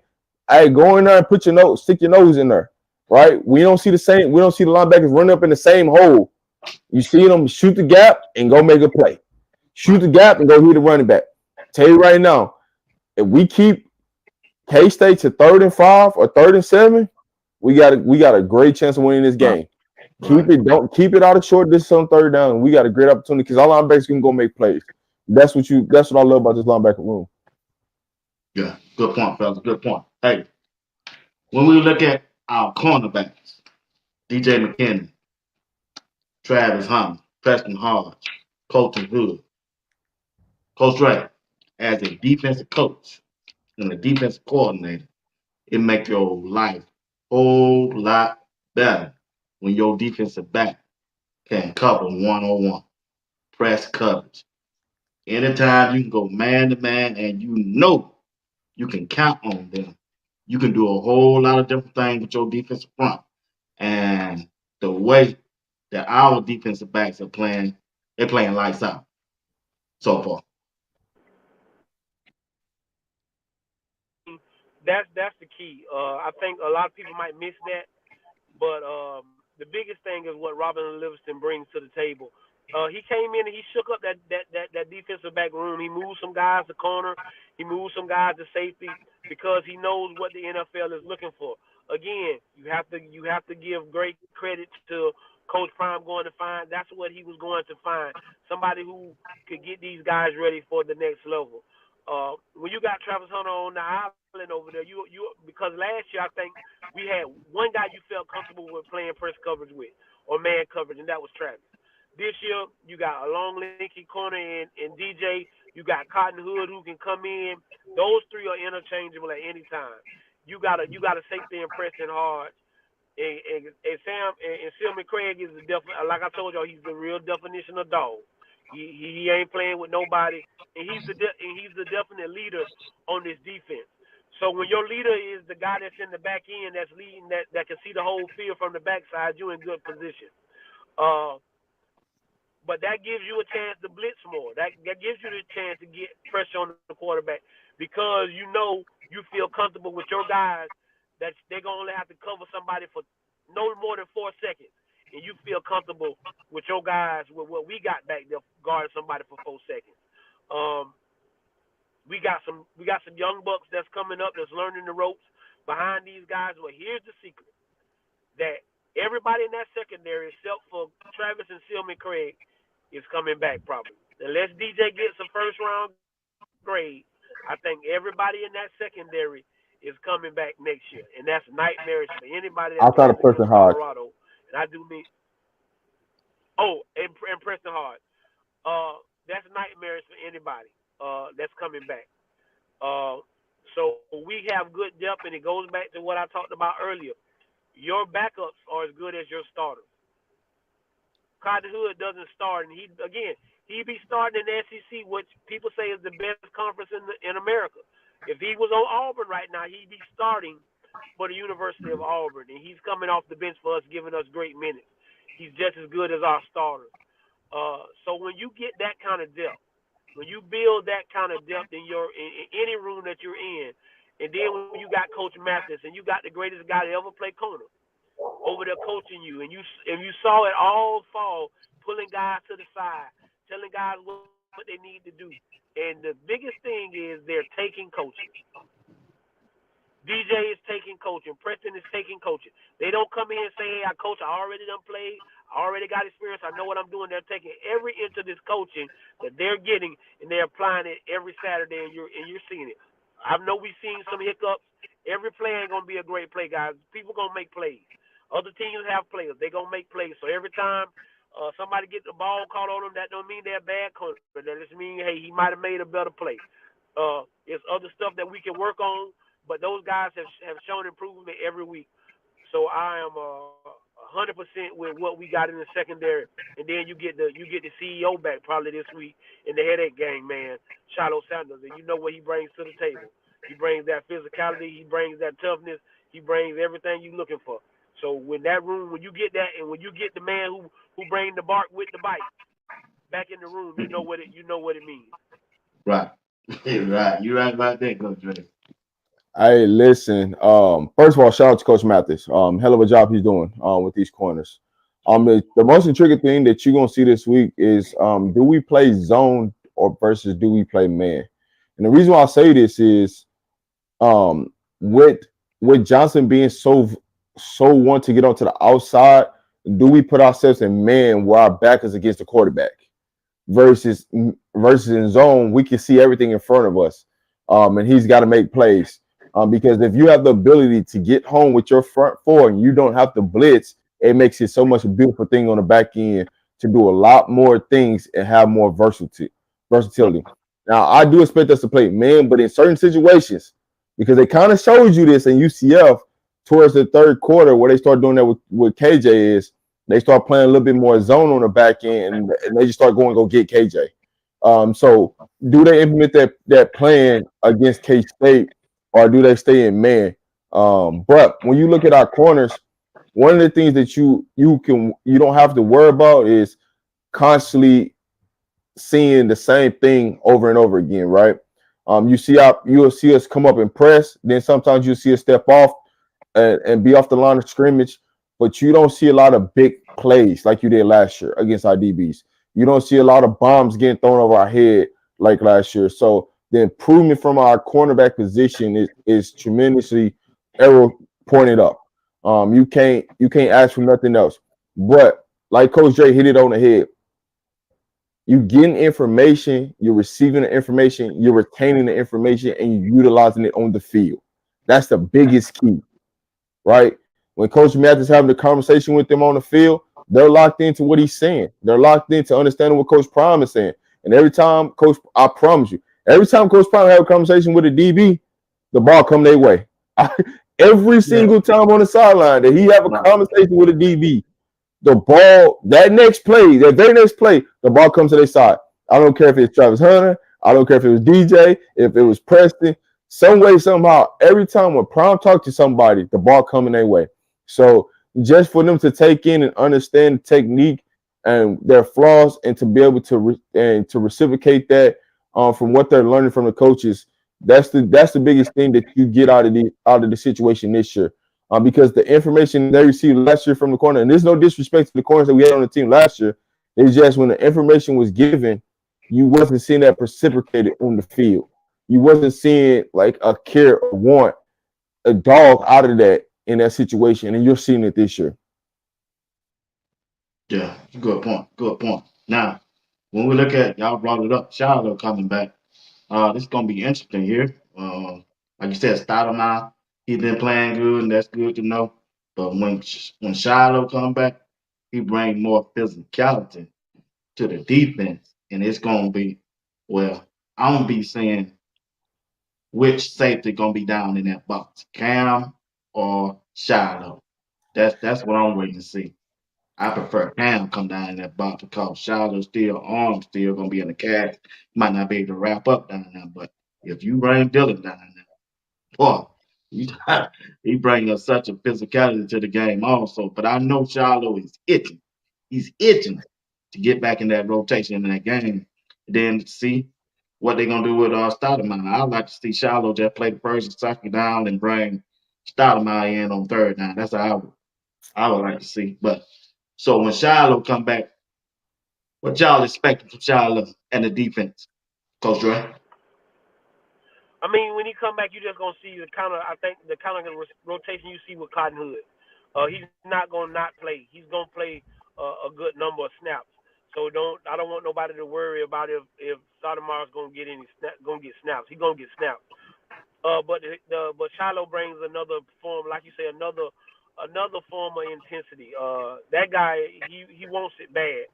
hey, go in there and put your nose, stick your nose in there, right? We don't see the linebackers run up in the same hole. You see them shoot the gap and go make a play. Shoot the gap and go hit the running back. Tell you right now, if we keep K-State to 3rd and 5 or 3rd and 7, we got a great chance of winning this Right. game. Don't keep it out of short distance on 3rd down. And we got a great opportunity because our linebackers can go make plays. That's what I love about this linebacker room. Yeah, good point, fellas. Good point. Hey, when we look at our cornerbacks, DJ McKinney, Travis Hunter, Preston Hard, Colton Hood, Coach Ray, as a defensive coach and a defensive coordinator, it make your life a whole lot better when your defensive back can cover one-on-one, press coverage. Anytime you can go man to man and you know you can count on them, you can do a whole lot of different things with your defensive front. And the way that our defensive backs are playing, they're playing lights out so far. That's the key. I think a lot of people might miss that, but the biggest thing is what Robin Livingston brings to the table. He came in and he shook up that defensive back room. He moved some guys to corner. He moved some guys to safety because he knows what the NFL is looking for. Again, you have to give great credit to Coach Prime going to find. That's what he was going to find. Somebody who could get these guys ready for the next level. When you got Travis Hunter on the island over there, you because last year I think we had one guy you felt comfortable with playing press coverage with or man coverage, and that was Travis. This year you got a long linky corner in DJ. You got Cotton Hood who can come in. Those three are interchangeable at any time. You got a safety and Preston Hard. And Sam and Silman Craig is like I told y'all, he's the real definition of dog. He ain't playing with nobody, and he's the definite leader on this defense. So when your leader is the guy that's in the back end, that's leading, that can see the whole field from the backside, you're in good position. Uh, but that gives you a chance to blitz more. That gives you the chance to get pressure on the quarterback because you feel comfortable with your guys that they're gonna only have to cover somebody for no more than 4 seconds, and you feel comfortable with your guys with what we got back there guarding somebody for 4 seconds. Um, we got some young bucks that's coming up that's learning the ropes behind these guys. Well, here's the secret that everybody in that secondary, except for Travis and Silman Craig, is coming back probably. Unless DJ gets a first round grade, I think everybody in that secondary is coming back next year, and that's nightmarish for anybody that plays Outside against of Preston Hard. Colorado. And I do mean, oh, and Preston Hard. That's nightmarish for anybody that's coming back. Uh, so we have good depth, and it goes back to what I talked about earlier. Your backups are as good as your starters. Cotton Hood doesn't start, and he be starting in the SEC, which people say is the best conference in America. If he was on Auburn right now, he'd be starting for the University of Auburn, and he's coming off the bench for us, giving us great minutes. He's just as good as our starters. So when you get that kind of depth, when you build that kind of depth in any room that you're in, and then when you got Coach Mathis and you got the greatest guy to ever play corner over there coaching you, and you saw it all fall, pulling guys to the side, telling guys what to do. what they need to do. And the biggest thing is they're taking coaching. DJ is taking coaching. Preston is taking coaching. They don't come in and say, "Hey, I coach. I already done played. I already got experience. I know what I'm doing." They're taking every inch of this coaching that they're getting and they're applying it every Saturday, and you're seeing it. I know we've seen some hiccups. Every play ain't gonna be a great play, guys. People gonna make plays. Other teams have players. They gonna make plays. So every time somebody get the ball caught on them, that don't mean they're a bad coach. That just mean, hey, he might have made a better play. There's other stuff that we can work on, but those guys have shown improvement every week. So I am 100% with what we got in the secondary, and then you get the CEO back probably this week in the headache game, man, Shiloh Sanders, and you know what he brings to the table. He brings that physicality, he brings that toughness, he brings everything you're looking for. So when that room, when you get that, and when you get the man who brings the bark with the bite back in the room, you know what it means. Right. Right. You're right about that, Coach Dre. Hey, listen. First of all, shout out to Coach Mathis. Hell of a job he's doing with these corners. The most intriguing thing that you're gonna see this week is do we play zone or versus do we play man? And the reason why I say this is um with Johnson being so want to get onto the outside, do we put ourselves in man where our back is against the quarterback? versus versus in zone, we can see everything in front of us. And he's got to make plays. Because if you have the ability to get home with your front four and you don't have to blitz, it makes it so much a beautiful thing on the back end to do a lot more things and have more versatility. Now, I do expect us to play man, but in certain situations, because they kind of showed you this in UCF towards the third quarter, where they start doing that with KJ is they start playing a little bit more zone on the back end, and they just start going to go get KJ. So do they implement that plan against K-State, or do they stay in man? But when you look at our corners, one of the things that you don't have to worry about is constantly seeing the same thing over and over again, right? You'll see us come up and press, then sometimes you'll see us step off and be off the line of scrimmage, but you don't see a lot of big plays like you did last year against our DBs. You don't see a lot of bombs getting thrown over our head like last year. So the improvement from our cornerback position is tremendously arrow pointed up. You can't ask for nothing else. But like Coach Dre hit it on the head, you getting information, you're receiving the information, you're retaining the information, and you're utilizing it on the field. That's the biggest key, right? When Coach Mathis is having a conversation with them on the field, they're locked into what he's saying. They're locked into understanding what Coach Prime is saying. And every time I promise you, every time Coach Prime have a conversation with a DB, the ball come their way. Every Yeah. single time on the sideline that he have a Right. conversation with a DB, the ball, that very next play, the ball comes to their side. I don't care if it's Travis Hunter. I don't care if it was DJ, if it was Preston. Some way, somehow, every time when Prime talk to somebody, the ball coming their way. So just for them to take in and understand the technique and their flaws, and to be able to reciprocate that from what they're learning from the coaches, that's the biggest thing that you get out of the situation this year. Because the information they received last year from the corner, and there's no disrespect to the corners that we had on the team last year, it's just when the information was given, you wasn't seeing that reciprocated on the field. You wasn't seeing like a care or want a dog out of that in that situation, and you're seeing it this year. Yeah. Good point. Good point. Now, when we look at y'all brought it up, Shiloh coming back. This is gonna be interesting here. Like you said, Stoudemire, he's been playing good, and that's good to know. But when Shiloh come back, he brings more physicality to the defense, and it's gonna be well. I'm gonna be saying which safety gonna be down in that box, Cam or Shiloh. That's what I'm waiting to see. I prefer Cam come down in that box because Shiloh still arm still gonna be in the cast. Might not be able to wrap up down there, but if you bring Dylan down there, boy, he, he brings us such a physicality to the game also. But I know Shiloh is itching. He's itching to get back in that rotation in that game. Then see what they're gonna do with Stoudemire. I'd like to see Shiloh just play the first and second down and bring Stoudemire in on third down. That's how I would like to see. But so when Shiloh come back, What y'all expecting from Shiloh and the defense, Coach Dre? I mean, when he come back, you just gonna see the kind of I think the kind of rotation you see with Cotton Hood. He's not gonna not play. He's gonna play a good number of snaps. So I don't want nobody to worry about if Sotomayor's gonna get snaps. He's gonna get snaps. But Shiloh brings another form, like you say, another form of intensity. That guy he wants it bad.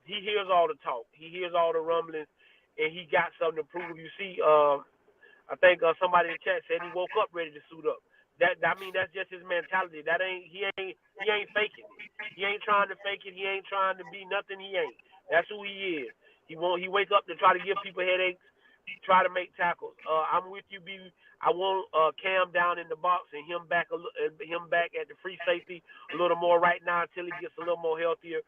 He hears all the talk. He hears all the rumblings, and he got something to prove. You see, I think somebody in the chat said he woke up ready to suit up. I mean that's just his mentality. That ain't he ain't faking it. He ain't trying to fake it. He ain't trying to be nothing he ain't. That's who he is. He wake up to try to give people headaches, try to make tackles. I'm with you, B. I want Cam down in the box and him back at the free safety a little more right now until he gets a little more healthier.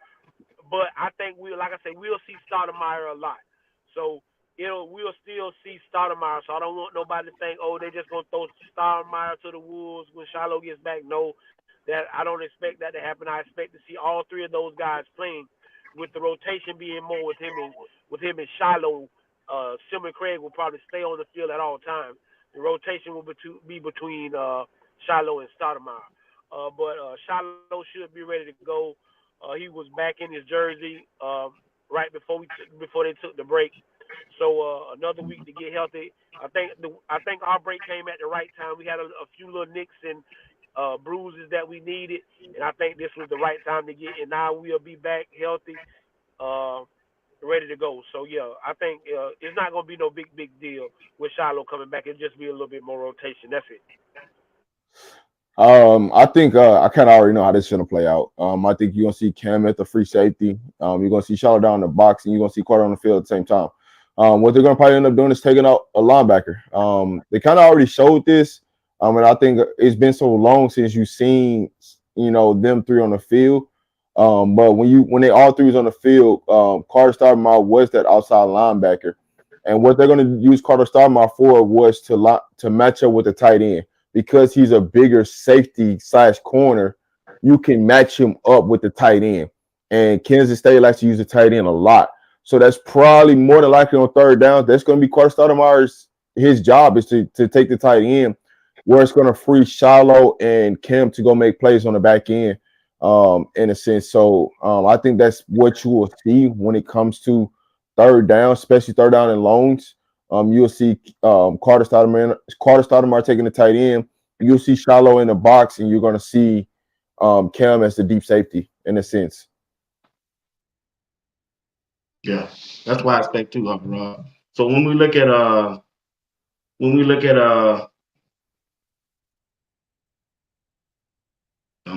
But I think like I say, we'll see Stoudemire a lot. So we'll still see Stoudemire. So I don't want nobody to think, oh, they're just gonna throw Stoudemire to the wolves when Shiloh gets back. No, that I don't expect that to happen. I expect to see all three of those guys playing, with the rotation being more with him and Shiloh. Simon Craig will probably stay on the field at all times. The rotation will be between Shiloh and Stoudemire. But Shiloh should be ready to go. He was back in his jersey right before they took the break. So another week to get healthy. I think our break came at the right time. We had a few little nicks and bruises that we needed, and I think this was the right time to get. And now we'll be back healthy, ready to go. So yeah, I think it's not gonna be no big deal with Shiloh coming back. It'll just be a little bit more rotation. That's it. I think I kind of already know how this is gonna play out. I think you're gonna see Cam at the free safety. You're gonna see Charlotte down in the box, and you're gonna see Carter on the field at the same time. What they're gonna probably end up doing is taking out a linebacker. They kind of already showed this, and I think it's been so long since you've seen them three on the field. But when they all three was on the field, Carter Stoudemire was that outside linebacker, and what they're gonna use Carter Stoudemire for was to match up with the tight end. Because he's a bigger safety / corner, you can match him up with the tight end. And Kansas State likes to use the tight end a lot. So that's probably more than likely on third down. That's going to be Carter Stoudemire's his job is to take the tight end, where it's going to free Shiloh and Kim to go make plays on the back end, in a sense. So I think that's what you will see when it comes to third down, especially third down and loans. You'll see Carter Stoudemire taking the tight end. You'll see Shiloh in the box, and you're going to see Cam as the deep safety in a sense. Yeah, that's why I expect too, Rob. So when we look at I'm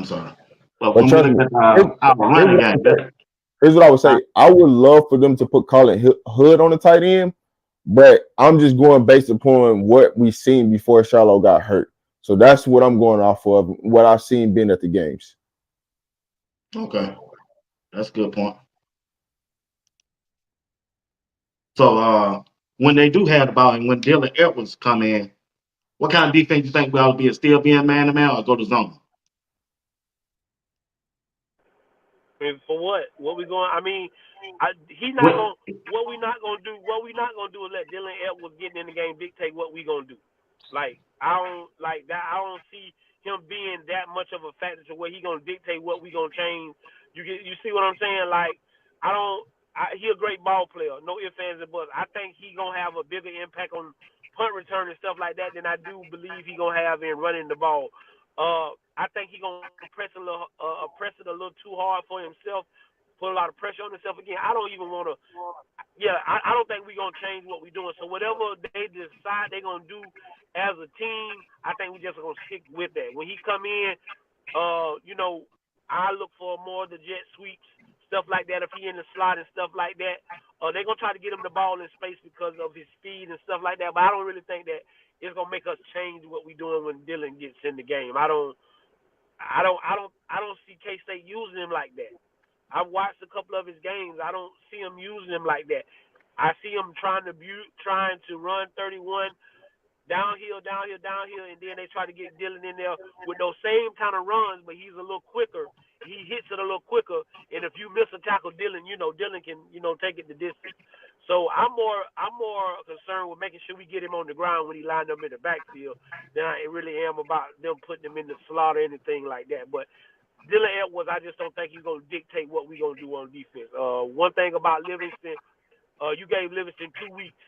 sorry. But But when we trust look me, at our running game, here's what I would say. I would love for them to put Colin Hood on the tight end, but I'm just going based upon what we've seen before Shiloh got hurt. So that's what I'm going off of, what I've seen being at the games. okay, that's a good point. So when they do have the ball and when Dylan Edwards come in, what kind of defense you think we ought to be? Still being man to man or go to zone? And for what? What we going? I mean, he's not What, going. What we not going to do? What we not going to do is let Dylan Edwards getting in the game dictate what we going to do. Like I don't like that. I don't see him being that much of a factor to where he going to dictate what we going to change. You see what I'm saying? Like I don't. He a great ball player. No ifs, ands, and buts. I think he going to have a bigger impact on punt return and stuff like that than I do believe he going to have in running the ball. I think he gonna press it a little too hard for himself, put a lot of pressure on himself again. I don't even want to. Yeah, I don't think we're gonna change what we're doing. So whatever they decide they're gonna do as a team, I think we just gonna stick with that. When he come in, I look for more of the jet sweeps, stuff like that. If he in the slot and stuff like that, they're gonna try to get him the ball in space because of his speed and stuff like that. But I don't really think that it's gonna make us change what we're doing when Dylan gets in the game. I don't see KState using him like that. I've watched a couple of his games. I don't see him using him like that. I see him trying to run 31 downhill, downhill, downhill, and then they try to get Dylan in there with those same kind of runs, but he's a little quicker, he hits it a little quicker. And if you miss a tackle, Dylan, Dylan can, take it the distance. So I'm more concerned with making sure we get him on the ground when he lined up in the backfield than I really am about them putting him in the slot or anything like that. But Dylan Edwards, I just don't think he's gonna dictate what we're gonna do on defense. One thing about Livingston, you gave Livingston 2 weeks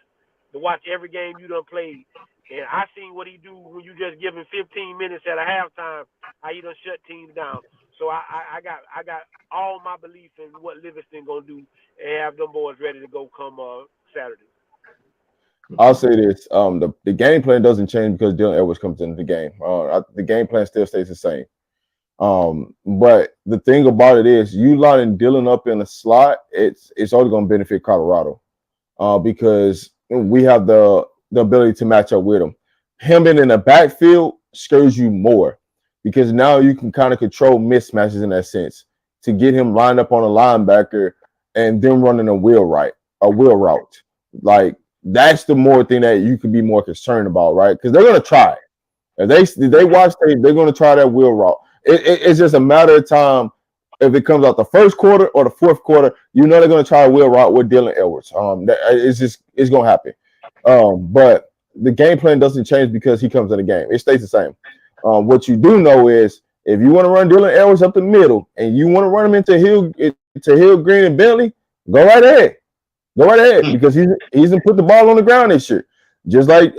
to watch every game you done played. And I seen what he do when you just give him 15 minutes at a halftime, how he done shut teams down. So I got all my belief in what Livingston gonna do and have them boys ready to go come Saturday. I'll say this: the game plan doesn't change because Dylan Edwards comes into the game. The game plan still stays the same. But the thing about it is, you lining Dylan up in a slot, it's only going to benefit Colorado, because we have the ability to match up with him. Him being in the backfield scares you more because now you can kind of control mismatches in that sense to get him lined up on a linebacker and then running a wheel route. Like that's the more thing that you could be more concerned about, right? Because they're going to try it. If they watch tape, they're going to try that wheel route. It's just a matter of time if it comes out the first quarter or the fourth quarter. You know they're going to try a wheel route with Dylan Edwards. It's going to happen. But the game plan doesn't change because he comes in the game. It stays the same. What you do know is if you want to run Dylan Edwards up the middle and you want to run him into Hill, Green, and Bentley, go right ahead. Go right ahead because he's put the ball on the ground this year. Just like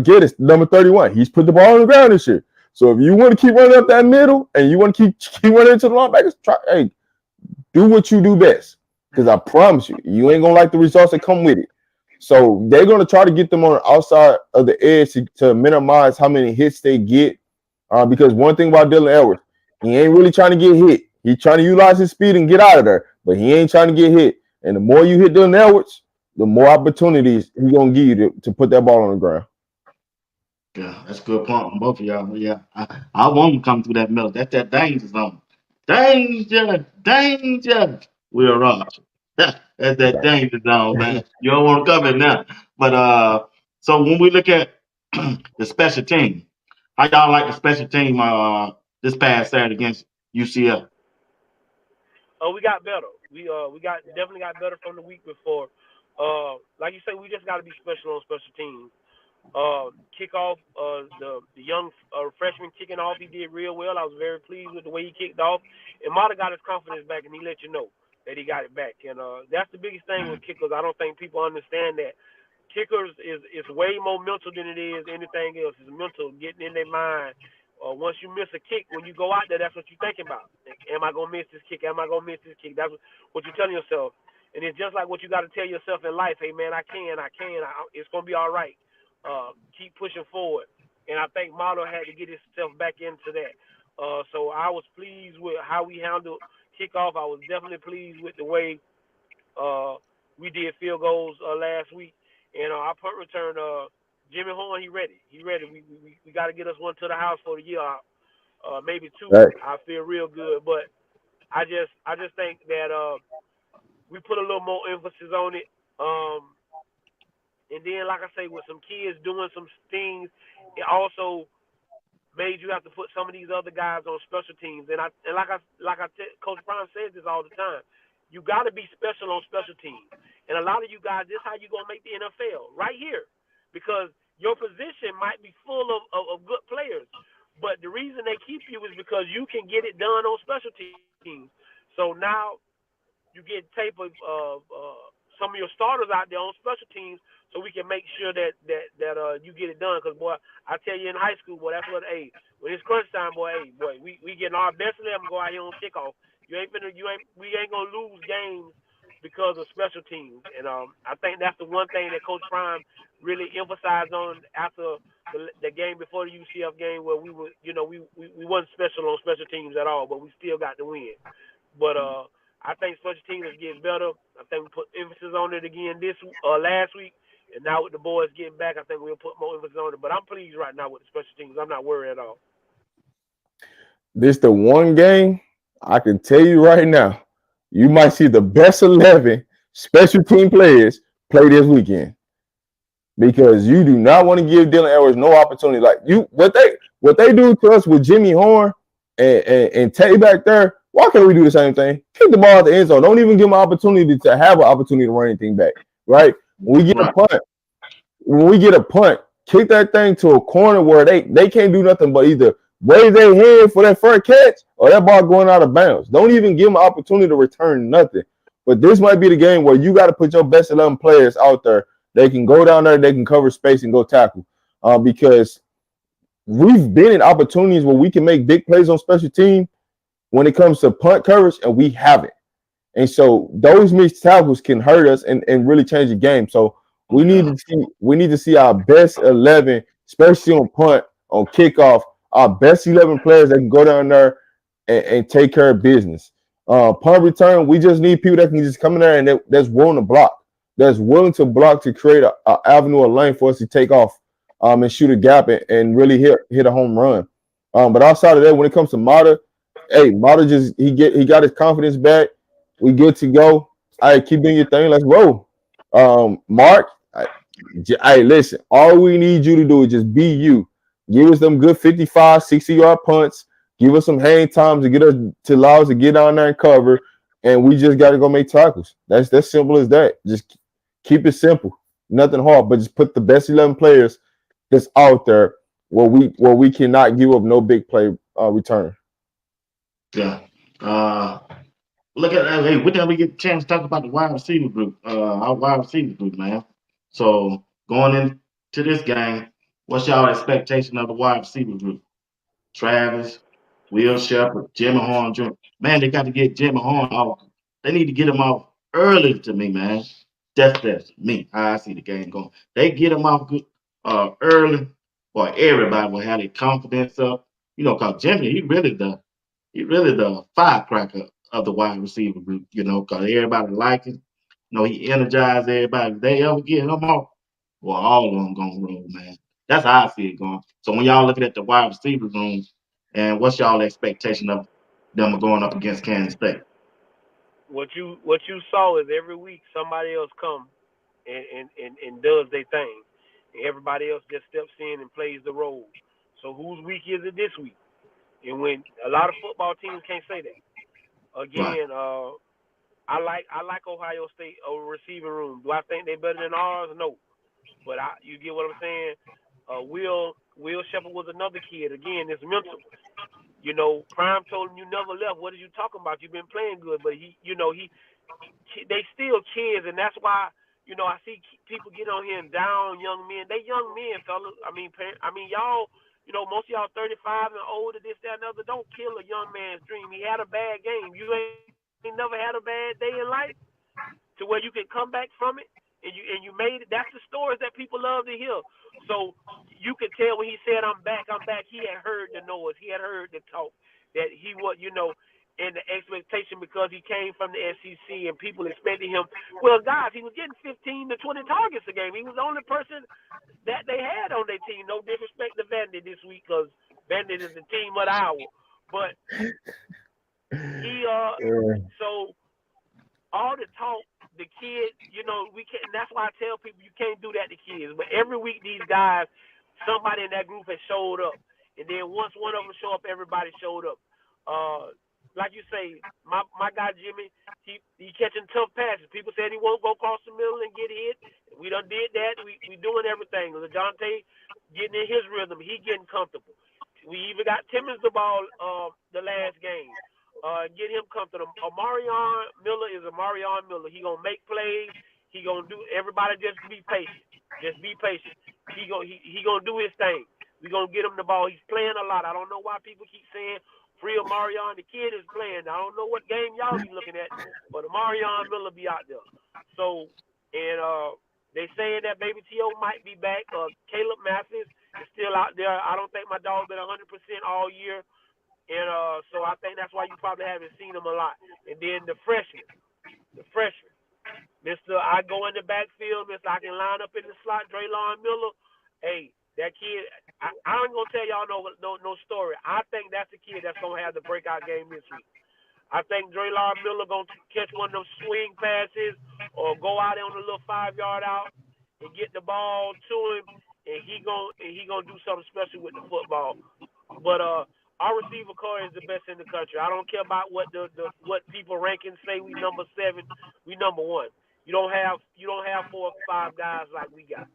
Geddes, number 31. He's put the ball on the ground this year. So if you want to keep running up that middle and you want to keep running into the linebackers, do what you do best. Because I promise you ain't going to like the results that come with it. So they're going to try to get them on the outside of the edge to minimize how many hits they get. Because one thing about Dylan Edwards, he ain't really trying to get hit. He's trying to utilize his speed and get out of there. But he ain't trying to get hit. And the more you hit Dylan Edwards, the more opportunities he's going to give you to put that ball on the ground. Yeah, that's a good point from both of y'all. Yeah, I want him to come through that middle. That's that danger zone. Danger. We're wrong. That's that danger zone, man. You don't want to come in now. But so when we look at the special team, how y'all like the special team this past Saturday against UCF? Oh, we got better. We definitely got better from the week before. Like you say, we just got to be special on special teams. Kickoff, the young freshman kicking off, he did real well. I was very pleased with the way he kicked off. And Mata got his confidence back, and he let you know that he got it back. And that's the biggest thing with kickers. I don't think people understand that. Kickers is way more mental than it is anything else. It's mental, getting in their mind. Once you miss a kick, when you go out there, that's what you're thinking about. Am I going to miss this kick? Am I going to miss this kick? That's what you're telling yourself. And it's just like what you got to tell yourself in life. Hey, man, I can. It's going to be all right. Keep pushing forward. And I think Marlo had to get himself back into that. So I was pleased with how we handled kickoff. I was definitely pleased with the way we did field goals last week. And our punt return, Jimmy Horn, he ready. We got to get us one to the house for the year, maybe two. Right. I feel real good. But I just think that we put a little more emphasis on it. And then, like I say, with some kids doing some things, it also made you have to put some of these other guys on special teams. And Coach Prime says this all the time. You got to be special on special teams. And a lot of you guys, this is how you're going to make the NFL, right here. Because your position might be full of good players. But the reason they keep you is because you can get it done on special teams. So now you get tape of some of your starters out there on special teams so we can make sure that you get it done. Because, boy, I tell you in high school, boy, that's what, when it's crunch time, boy, we getting our best of them go out here on kickoff. We ain't going to lose games because of special teams. And I think that's the one thing that Coach Prime really emphasized on after the game before the UCF game, where we were, we wasn't special on special teams at all, but we still got the win. But I think special teams is getting better. I think we put emphasis on it again last week, and now with the boys getting back, I think we'll put more emphasis on it. But I'm pleased right now with the special teams. I'm not worried at all. This the one game I can tell you right now. You might see the best 11 special team players play this weekend because you do not want to give Dylan Edwards no opportunity. Like what they do to us with Jimmy Horn and Tay back there. Why can't we do the same thing? Kick the ball at the end zone. Don't even give them an opportunity to have an opportunity to run anything back, right? When we get a Right. punt, kick that thing to a corner where they can't do nothing but either raise their hand for that first catch or that ball going out of bounds. Don't even give them an opportunity to return nothing. But this might be the game where you got to put your best 11 players out there. They can go down there, they can cover space and go tackle. Because we've been in opportunities where we can make big plays on special team when it comes to punt coverage, and we haven't. And so those missed tackles can hurt us and really change the game. So Yeah. we need to see our best 11, especially on punt, on kickoff, our best 11 players that can go down there and take care of business. Punt return, we just need people that can just come in there and that's willing to block, that's willing to block to create a avenue or lane for us to take off and shoot a gap and really hit a home run. But outside of that, when it comes to Mata, hey, Mata just he got his confidence back. We good to go. All right, keep doing your thing. Let's roll. Mark, hey, listen. All we need you to do is just be you. Give us them good 55, 60-yard punts. Give us some hang times to get us to allow us to get down there and cover. And we just got to go make tackles. That's simple as that. Just keep it simple. Nothing hard, but just put the best 11 players that's out there where we cannot give up no big play return. Yeah. Uh, Look at that. Hey, when did we get a chance to talk about the wide receiver group? Our wide receiver group, man. So going into this game, what's y'all expectation of the wide receiver group? Travis, Will Shepard, Jimmy Horn Jr. Man, they got to get Jimmy Horn off. They need to get him off early to me, man. That's me. How I see the game going. They get him off good early, or everybody will have their confidence up. Cause Jimmy, he really the firecracker of the wide receiver group, because everybody like him. He energized everybody. If they ever get him off, well, all of them gonna roll, man. That's how I see it going. So when y'all looking at the wide receiver room, and what's y'all expectation of them going up against Kansas State? What you saw is every week somebody else come and does their thing. And everybody else just steps in and plays the role. So whose week is it this week? And when a lot of football teams can't say that. Right. Again, I like Ohio State receiving room. Do I think they're better than ours? No. But you get what I'm saying? Will Shepard was another kid. Again, it's mental. Prime told him you never left. What are you talking about? You've been playing good, but they still kids, and that's why I see people get on here and down young men. They young men, fellas. I mean, y'all. Most of y'all 35 and older, this, that, and other. Don't kill a young man's dream. He had a bad game. You ain't never had a bad day in life to where you can come back from it and you made it. That's the stories that people love to hear. So you could tell when he said I'm back, he had heard the noise, he had heard the talk that he was, in the expectation because he came from the SEC and people expected him. Well, guys, he was getting 15 to 20 targets a game. He was the only person that they had on their team. No disrespect to Vandy this week because Vandy is the team of the hour. But he Yeah. so all the talk, the kids, we can't. And that's why I tell people you can't do that to kids. But every week these guys, somebody in that group has showed up, and then once one of them show up, everybody showed up. Uh, like you say, my guy Jimmy, he catching tough passes. People said he won't go across the middle and get hit. We done did that. We doing everything. LeJohntay getting in his rhythm. He getting comfortable. We even got Timmons the ball the last game. Get him comfortable. Amarion Miller is Amarion Miller. He gonna make plays. He gonna do. Everybody just be patient. Just be patient. He gonna do his thing. We gonna get him the ball. He's playing a lot. I don't know why people keep saying free Amarion. The kid is playing. I don't know what game y'all be looking at, but Amarion Miller be out there. So and they saying that Baby T.O. might be back. Caleb Mathis is still out there. I don't think my dog been 100% all year. And so I think that's why you probably haven't seen him a lot. And then the freshman, Mister, I go in the backfield, Mister, I can line up in the slot, Draylon Miller. Hey, that kid, I ain't gonna tell y'all no story. I think that's the kid that's gonna have the breakout game this week. I think Draylon Miller gonna catch one of those swing passes or go out there on a little 5 yard out and get the ball to him, and he gonna do something special with the football. But our receiver core is the best in the country. I don't care about what what people rankings say. We number 7, we number 1. You don't have 4 or 5 guys like we got.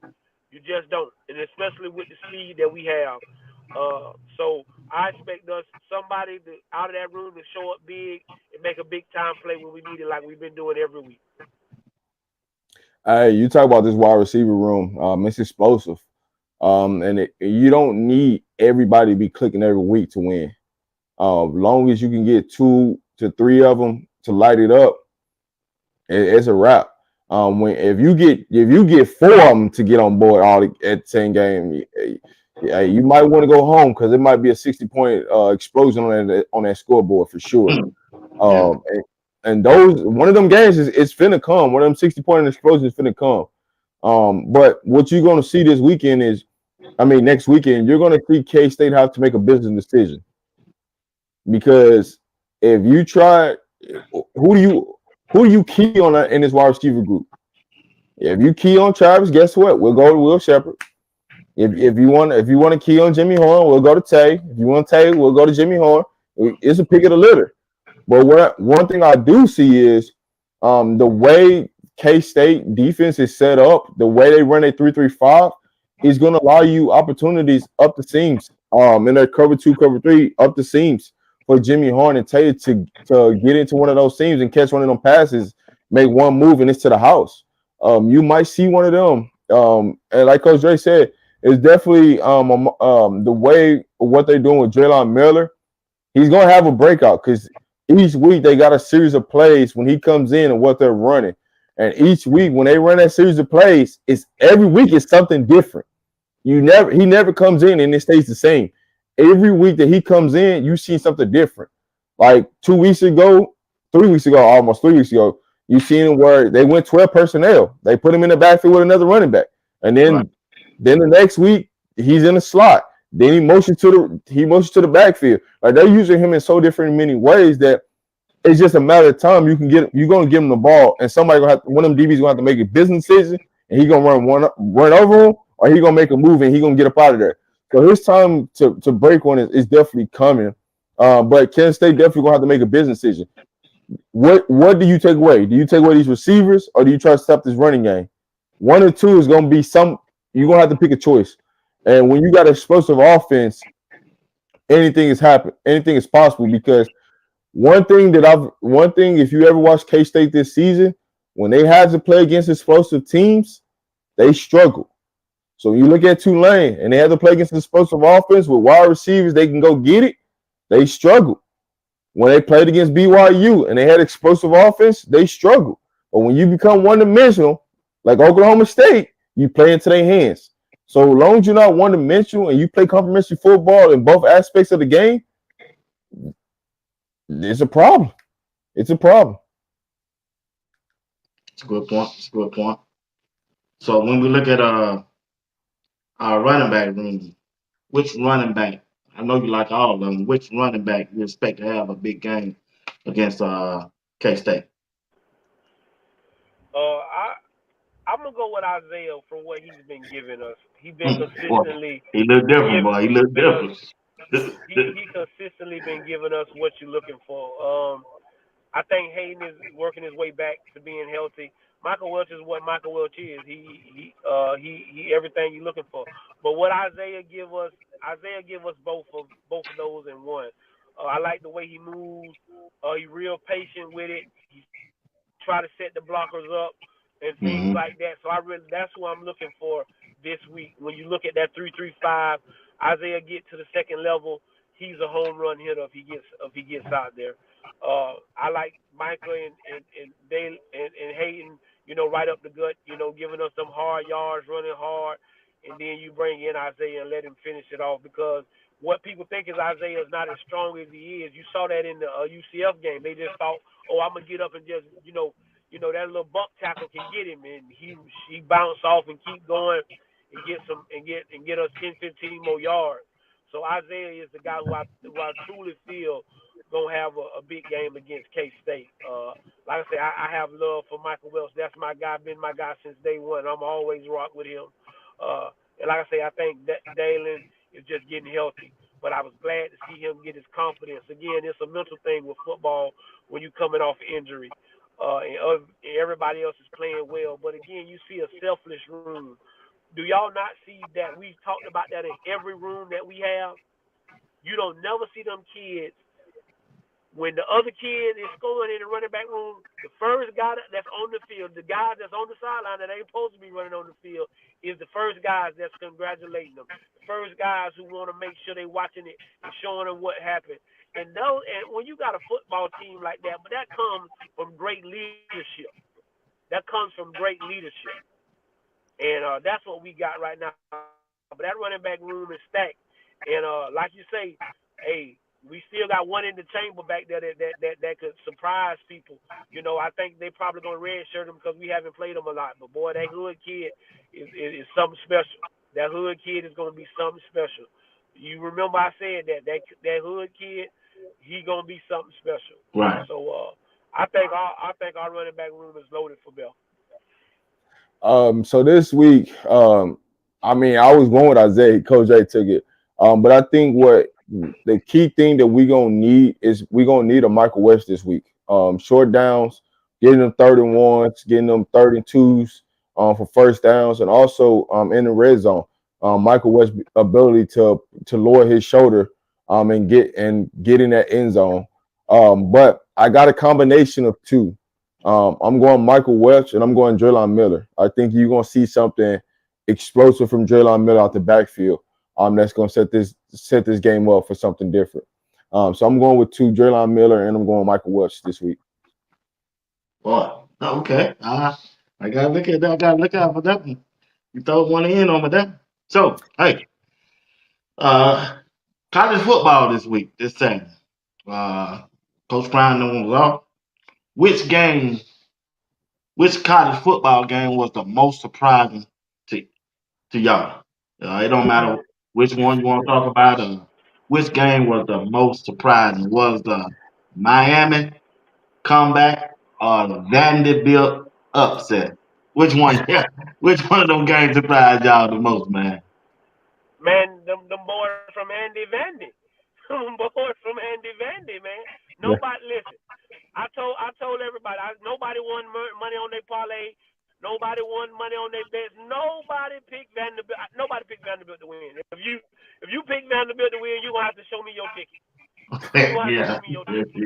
You just don't, and especially with the speed that we have. So I expect us somebody out of that room to show up big and make a big time play when we need it, like we've been doing every week. Hey, you talk about this wide receiver room. It's explosive. You don't need everybody to be clicking every week to win. Long as you can get 2 to 3 of them to light it up, it's a wrap. When if you get 4 of them to get on board all at the same game, you might want to go home because it might be a 60-point explosion on that scoreboard for sure. Yeah. And those one of them games is finna come. One of them 60-point explosions is finna come. But what you're gonna see this weekend is, I mean, next weekend, you're gonna see KState have to make a business decision because if you try, who do you key on in this wide receiver group? If you key on Travis, guess what? We'll go to Will Shepherd. If you want to key on Jimmy Horn, we'll go to Tay. If you want Tay, we'll go to Jimmy Horn. It's a pick of the litter. But one thing I do see is the way K-State defense is set up, the way they run a 3-3-5 is going to allow you opportunities up the seams. In their cover 2, cover 3, up the seams for Jimmy Horn and Taylor to get into one of those seams and catch one of them passes, make one move and it's to the house. You might see one of them. And like Coach Dre said, it's definitely the way what they're doing with Draylon Miller. He's going to have a breakout because each week they got a series of plays when he comes in and what they're running. And each week when they run that series of plays, it's every week it's something different. He never comes in and it stays the same. Every week that he comes in, you see something different. Like 2 weeks ago, 3 weeks ago, almost 3 weeks ago, you seen where they went 12 personnel. They put him in the backfield with another running back. And Right. then the next week, he's in the slot. Then he motions to the backfield. Like they're using him in so different in many ways that it's just a matter of time. You're gonna give him the ball, and somebody gonna have one of them DBs gonna have to make a business decision, and he gonna run over him, or he gonna make a move and he gonna get up out of there. So his time to break one is definitely coming. But Kansas State definitely gonna have to make a business decision. What do you take away? Do you take away these receivers, or do you try to stop this running game? One or two is gonna be some. You're gonna have to pick a choice. And when you got an explosive offense, anything is happen. Anything is possible because one thing, if you ever watch K-State this season, when they had to play against explosive teams, they struggle. So you look at Tulane and they had to play against an explosive offense with wide receivers, they can go get it. They struggle. When they played against BYU and they had explosive offense, they struggle. But when you become one-dimensional, like Oklahoma State, you play into their hands. So as long as you're not one-dimensional and you play complementary football in both aspects of the game, it's a problem. It's a problem. It's a good point. It's a good point. So when we look at our running back room, which running back? I know you like all of them. Which running back you expect to have a big game against K State? I I'm gonna go with Isaiah from what he's been giving us. He's been Boy, consistently he look different, give boy. He look been a, different. he consistently been giving us what you're looking for. I think Hayden is working his way back to being healthy. Michael Welch is what Michael Welch is. He everything you're looking for. But what Isaiah give us both of those in one. I like the way he moves. He's real patient with it. He try to set the blockers up and things Hmm. like that. So that's who I'm looking for this week. When you look at that 3-3-5, Isaiah get to the second level. He's a home run hitter if he gets out there. I like Michael and Hayden, right up the gut, giving us some hard yards, running hard, and then you bring in Isaiah and let him finish it off because what people think is Isaiah is not as strong as he is. You saw that in the UCF game. They just thought, oh, I'm gonna get up and just, that little bump tackle can get him, and he bounce off and keep going and get us 10, 15 more yards. So Isaiah is the guy who I truly feel gonna have a big game against K State. Like I said, I have love for Michael Welch. That's my guy, been my guy since day one. I'm always rock with him. And like I say, I think that Dalen is just getting healthy. but I was glad to see him get his confidence. Again, it's a mental thing with football when you're coming off injury. And everybody else is playing well. But again, you see a selfless room. Do y'all not see that? We've talked about that in every room that we have. You don't never see them kids when the other kid is scoring in the running back room. The first guy that's on the field, the guy that's on the sideline that ain't supposed to be running on the field, is the first guys that's congratulating them. The first guys who want to make sure they watching it and showing them what happened. And when you got a football team like that, but that comes from great leadership. That comes from great leadership. And that's what we got right now. But that running back room is stacked. And like you say, hey, we still got one in the chamber back there that could surprise people. You know, I think they probably gonna redshirt him because we haven't played him a lot. But boy, that Hood kid is something special. That Hood kid is gonna be something special. You remember I said that Hood kid, he gonna be something special. Right. So I think our running back room is loaded for Bell. So this week, I mean, I was going with Isaiah. Coach J took it. But I think what the key thing that we're gonna need is we're gonna need a Michael West this week. Short downs, getting them 31s, getting them 32s for first downs, and also in the red zone. Michael West's ability to lower his shoulder and get in that end zone. But I got a combination of two. I'm going Michael West and I'm going Draylon Miller. I think you're gonna see something explosive from Draylon Miller out the backfield. That's gonna set this game up for something different. So I'm going with two, Draylon Miller, and I'm going Michael West this week. Boy, okay. I gotta look at that. I gotta look out for that one. You throw one in on me there. So, hey, uh, college football this week, this Saturday. Uh, Coach Brown was off. Which game, which college football game was the most surprising to to y'all? It don't matter which one you want to talk about. Which game was the most surprising? Was the Miami comeback or the Vanderbilt upset? Which one? Yeah, which one of them games surprised y'all the most, man? Man, them boys from Andy Vandy. Them boys from Andy Vandy, man. Yeah, Nobody listen. I told everybody. Nobody won money on their parlay. Nobody won money on their bets. Nobody picked Vanderbilt. Nobody picked Vanderbilt to win. If you pick Vanderbilt to win, you gonna have to show me your ticket. You gonna have to Yeah. show me your ticket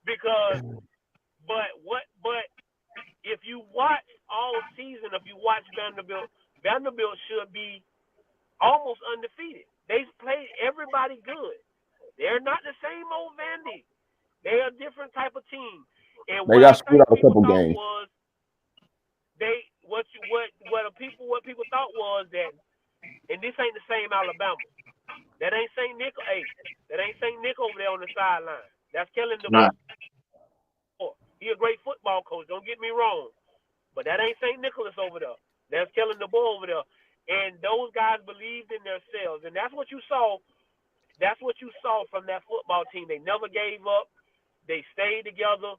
because. But if you watch all season, if you watch Vanderbilt should be almost undefeated. They played everybody good. They're not the same old Vandy. They're a different type of team. And they what got I screwed think out a people couple thought games. was what people thought was that, and this ain't the same Alabama. That ain't Saint Nick. Hey, that ain't Saint Nick over there on the sideline. That's Kellen DeBoer. Right. He a great football coach. Don't get me wrong. But that ain't St. Nicholas over there. That's Kellen DeBoer over there. And those guys believed in themselves. And that's what you saw. That's what you saw from that football team. They never gave up. They stayed together.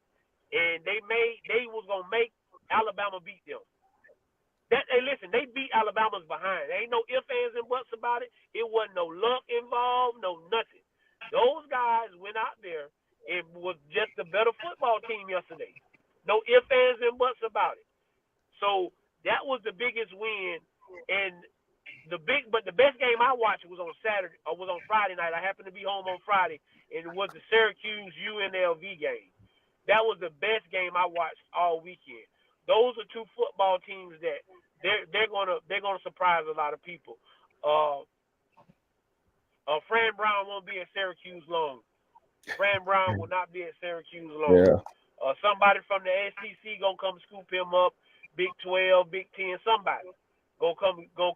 And they was gonna make Alabama beat them. Hey, listen, they beat Alabama's behind. There ain't no ifs, ands, and buts about it. It wasn't no luck involved, no nothing. Those guys went out there and was just a better football team yesterday. No ifs, ands, and buts about it. So that was the biggest win, and but the best game I watched was on Saturday or was on Friday night. I happened to be home on Friday, and it was the Syracuse UNLV game. That was the best game I watched all weekend. Those are two football teams that they're gonna surprise a lot of people. Fran Brown won't be at Syracuse long. Fran Brown will not be at Syracuse long. Yeah, Somebody from the SEC gonna come scoop him up. Big 12, Big 10, somebody gonna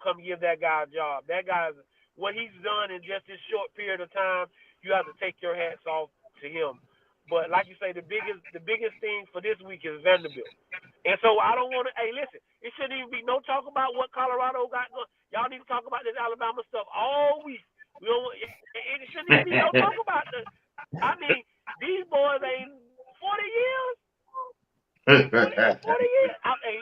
come give that guy a job. That guy's what he's done in just this short period of time. You have to take your hats off to him. But like you say, the biggest thing for this week is Vanderbilt. And so I don't want to. Hey, listen, it shouldn't even be no talk about what Colorado got going. Y'all need to talk about this Alabama stuff all week. We don't. It shouldn't even be no talk about the. I mean, these boys ain't 40 years. 40 years. Hey,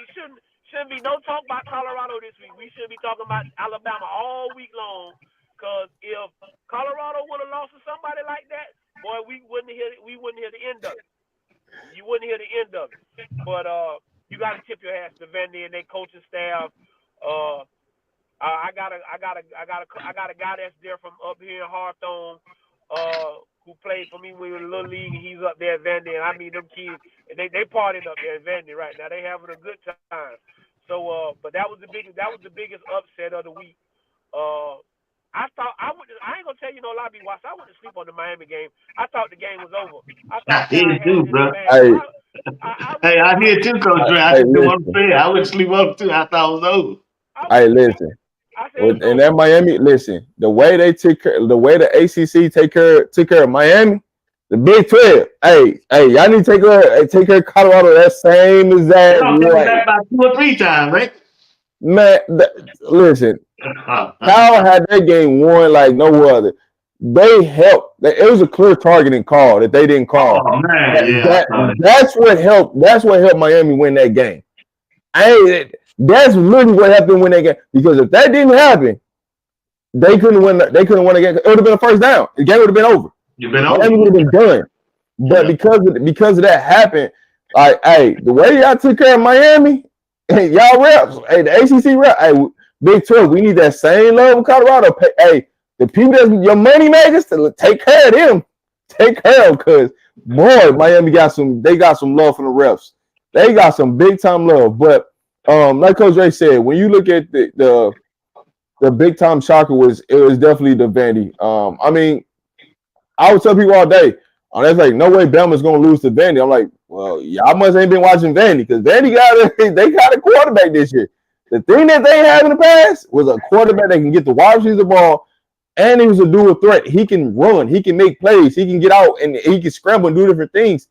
shouldn't be no talk about Colorado this week. We should be talking about Alabama all week long. Because if Colorado would have lost to somebody like that, boy, we wouldn't hear the end of it. You wouldn't hear the end of it. But you got to tip your hats to Vandy and their coaching staff. I got a guy that's there from up here in Hawthorne, who played for me when we were in the little league, and he's up there at Vandy. And I mean, them kids, and they partying up there at Vandy right now. They having a good time. So, but that was the biggest upset of the week. I thought I ain't gonna tell you no lie, BWatts. I went to sleep on the Miami game. I thought the game was over. I I thought hear Cal you had too, it in the bro. bag. Hey, I I hear went to too, sleep. Coach Dre. I hey, just didn't want to listen. say it. I would sleep up too. I thought it was over. I Hey, went to sleep. listen. I said it's In that over. Miami, listen. The way the ACC took care of Miami, the Big 12. Hey, y'all need to take care of Colorado that same They exact don't take it back way. about 2 or 3 times, right? Man, listen. Cal had that game won like no other. They helped. It was a clear targeting call that they didn't call. Oh man, yeah, I saw that. That's what helped. That's what helped Miami win that game. That's literally what happened when they game. Because if that didn't happen, they couldn't win. They couldn't win the game. It would have been a first down. The game would have been over. You been over. Miami would have been done. But Yeah. because of that happened, like, hey, the way y'all took care of Miami, hey, y'all reps, hey, the ACC rep, hey, Big 12, we need that same love of Colorado. Hey, the people that's your money makers to take care of them. Take care of, because boy, Miami got some love from the refs. They got some big time love. But like Coach Ray said, when you look at the big time shocker was definitely the Vandy. I mean, I would tell people all day, oh, that's like no way Bama's gonna lose to Vandy. I'm like, well, y'all must ain't been watching Vandy, because Vandy they got a quarterback this year. The thing that they had in the past was a quarterback that can get the wide receivers the ball, and he was a dual threat. He can run, he can make plays, he can get out, and he can scramble and do different things.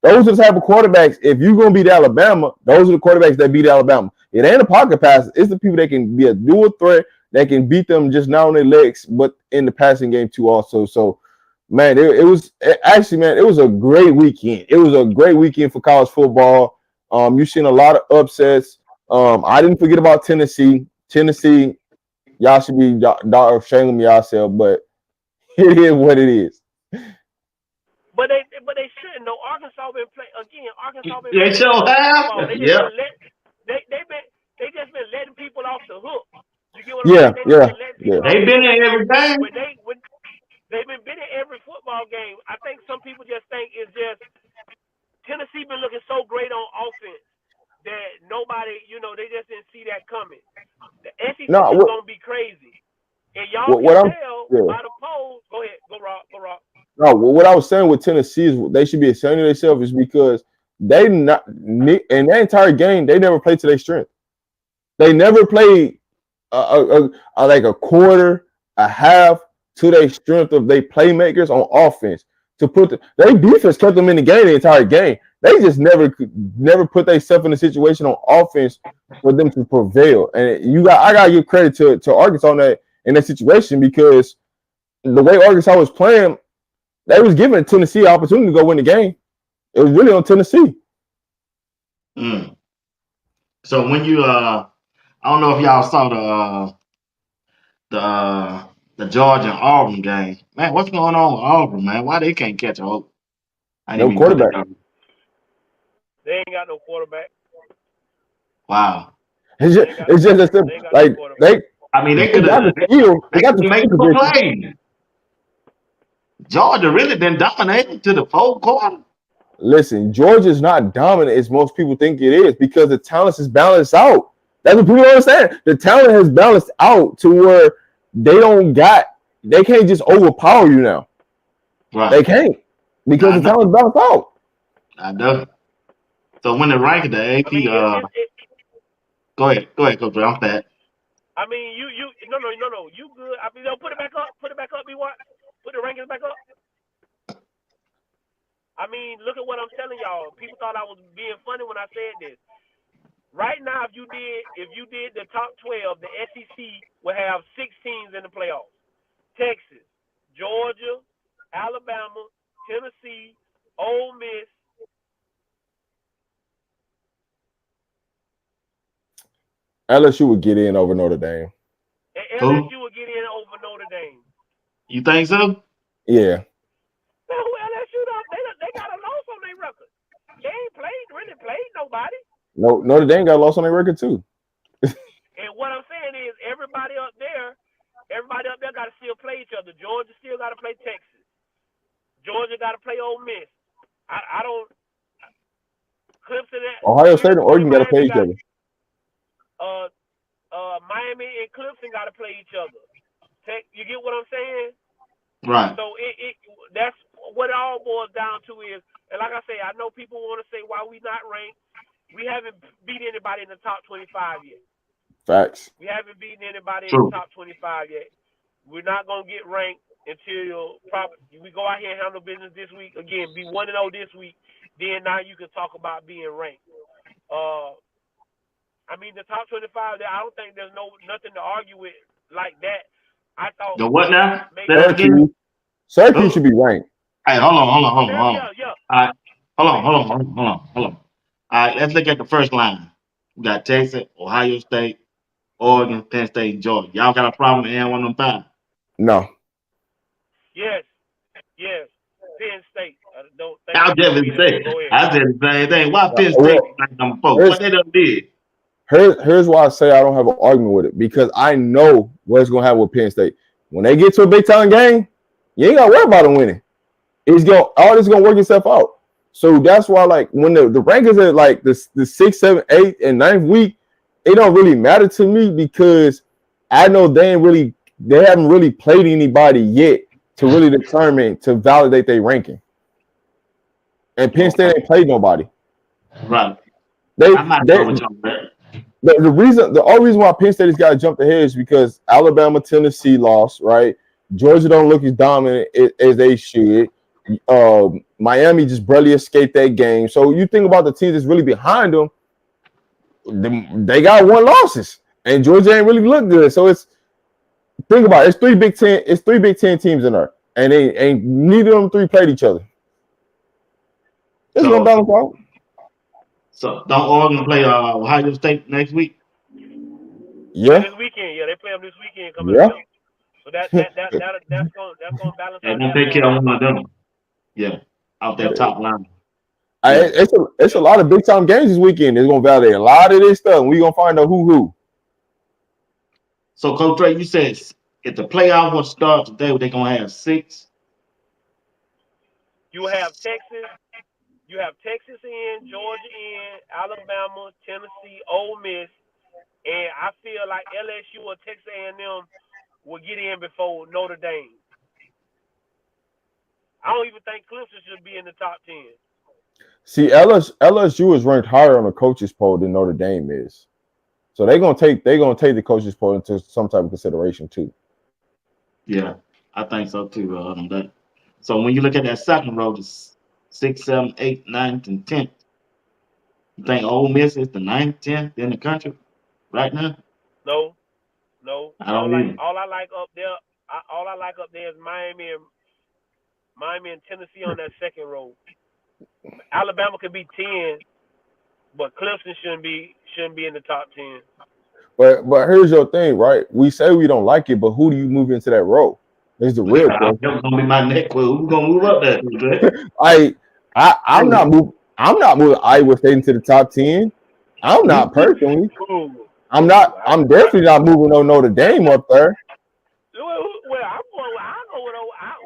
Those are the type of quarterbacks. If you're gonna beat Alabama, those are the quarterbacks that beat Alabama. It ain't a pocket pass. It's the people that can be a dual threat that can beat them just not on their legs, but in the passing game too also. So, man, it was actually, man, it was a great weekend. It was a great weekend for college football. You've seen a lot of upsets. I didn't forget about Tennessee. Tennessee, y'all should be shaming yourself, but it is what it is. But they shouldn't. No, Arkansas been playing again. Arkansas been They playing sure good have. football. They just Yeah. been they just been letting people off the hook. You get what I'm Yeah, saying? They just yeah, been letting yeah. people off They the been hook. in every game. When they've been in every football game. I think some people just think it's just Tennessee been looking so great on offense that nobody, they just didn't see that coming. The SEC No, is gonna be crazy, and y'all can what I'm tell yeah. by the polls. Go ahead, go Rob, go Rob. No, what I was saying with Tennessee is they should be ashamed of themselves, is because they not in that entire game they never played to their strength. They never played like a quarter, a half to their strength of their playmakers on offense. To put their defense kept them in the game the entire game. They just never put themselves in a situation on offense for them to prevail. And I gotta give credit to Arkansas in that situation, because the way Arkansas was playing, they was giving Tennessee an opportunity to go win the game. It was really on Tennessee. Mm. So when you I don't know if y'all saw the Georgia and Auburn game. Man, what's going on with Auburn, man? Why they can't catch a hope? I didn't No even put that quarterback. down. They ain't got no quarterback. Wow. It's They just, ain't got it's no just quarterback. They ain't got no like quarterback. I mean, they got the skill. They they got the could make skill some position. plays. Georgia really been dominating to the fourth quarter. Listen, Georgia's not dominant as most people think it is, because the talent is balanced out. That's what people don't understand. The talent has balanced out to where they can't just overpower you now. Right. They can't, because I the know. talent's balanced out. I know. So when they rank the I AP, mean, go ahead, Coach. I'm fat. I mean, no, you good. I mean, no, put it back up. Put it back up. Be what? Put the rankings back up. I mean, look at what I'm telling y'all. People thought I was being funny when I said this. Right now, if you did the top 12, the SEC will have 6 teams in the playoffs: Texas, Georgia, Alabama, Tennessee, Ole Miss. LSU would get in over Notre Dame. And Who? LSU will get in over Notre Dame. You think so? Yeah. Now who LSU though? They got a loss on their record. They ain't really played nobody. No, Notre Dame got lost on their record too. And what I'm saying is everybody up there got to still play each other. Georgia still got to play Texas. Georgia got to play Ole Miss. I don't. Clemson, Ohio State and Houston, Oregon got to play Miami each other. Miami and Clemson got to play each other. You get what I'm saying? Right. So that's what it all boils down to is, and like I say, I know people want to say why we not ranked. We haven't beat anybody in the top 25 yet. Facts. We haven't beaten anybody in True. the top 25 yet. We're not gonna get ranked until we go out here and handle business this week. Again, be 1-0 this week. Then now you can talk about being ranked. I mean the top 25. I don't think there's nothing to argue with like that. I thought The what now? maybe Say that again. Syracuse should be ranked. Hey, hold on. Yeah. All right. Hold on. All right, let's look at the first line. We got Texas, Ohio State, Oregon, Penn State, and Georgia. Y'all got a problem with any one of them five? No. Yes. Penn State. I don't think I just say. go ahead. I said the same thing. Why Penn State Well, ranked number 4? What they done did? here's why I say I don't have an argument with it, because I know what's gonna happen with Penn State. When they get to a big time game, you ain't gotta worry about them winning. All this gonna work itself out. So that's why, like, when the rankings at like the 6th, 7th, 8th, and 9th week, it don't really matter to me, because I know they haven't really played anybody yet to really determine to validate their ranking. And Penn State ain't played nobody. Right. The only reason why Penn State has got to jump ahead is because Alabama, Tennessee lost, right? Georgia don't look as dominant as they should. Miami just barely escaped that game. So you think about the teams that's really behind them, they got 1 losses, and Georgia ain't really looked good. So think about it. It's 3 Big Ten. It's 3 Big Ten teams in there, and neither of them 3 played each other. It's gonna balance out. So don't Oregon play Ohio State next week? Yeah. This weekend, they play them this weekend coming up. So that's gonna balance And out. then take care of one of them. Yeah, off that top line. It's a lot of big time games this weekend. It's gonna validate a lot of this stuff, and we're gonna find out who. So, Coach Dre, you said if the playoff was start today, they're gonna have 6. You have Texas in, Georgia in, Alabama, Tennessee, Ole Miss, and I feel like LSU or Texas A&M will get in before Notre Dame. I don't even think Clemson should be in the top 10. See, LSU is ranked higher on the coaches poll than Notre Dame is, so they're gonna take the coaches poll into some type of consideration too. Yeah, I think so too. That. So when you look at that second row, the 6th, 7th, 8th, 9th, and 10th, you think Ole Miss is the 9th, 10th in the country right now? No. I don't either. All I like up there is Miami and Tennessee on that second row. Alabama could be 10, but Clemson shouldn't be in the top 10. But here's your thing, right? We say we don't like it, but who do you move into that role? Is the real question. That's gonna be my next one. Who's gonna move up there? I'm not moving Iowa State into the top 10. I'm not personally. I'm definitely not moving on Notre Dame up there. Well, I'll go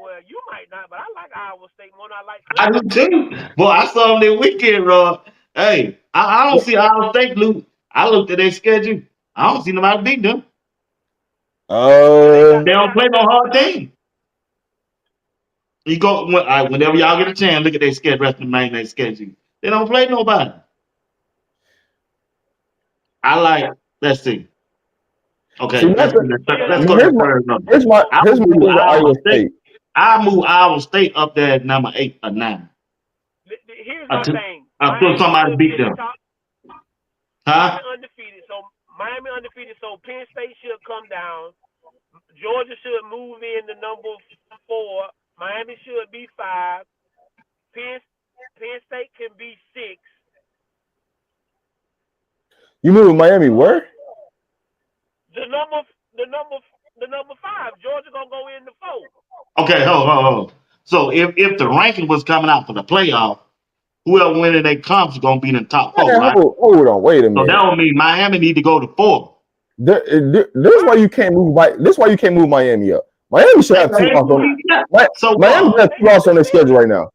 with you might not, but I like Iowa State more than I like Clemson. I do too. Boy, I saw them this weekend, Rob. Hey, I don't see Iowa State lose. I looked at their schedule. I don't see nobody beat them. They don't play no hard team. You go whenever y'all get a chance, look at their schedule, rest of their schedule. They don't play nobody. Let's see. Okay, let's go to the third. Here's my Iowa State. I move Iowa State up there at number 8 or 9. Here's my thing. Until somebody beat them. Miami undefeated, so Penn State should come down. Georgia should move in to number 4. Miami should be 5. Penn State can be 6. You moving Miami where? The number the number 5. Georgia gonna go in the 4. Okay, hold. So if the ranking was coming out for the playoff, whoever winning their conference gonna be in the top 4, Man, right? hold on, wait a So that minute. would mean Miami need to go to 4. This is why you can't move. This is why you can't move Miami up. Miami should have 2 losses on. So Miami what? has 2 losses on their schedule right now.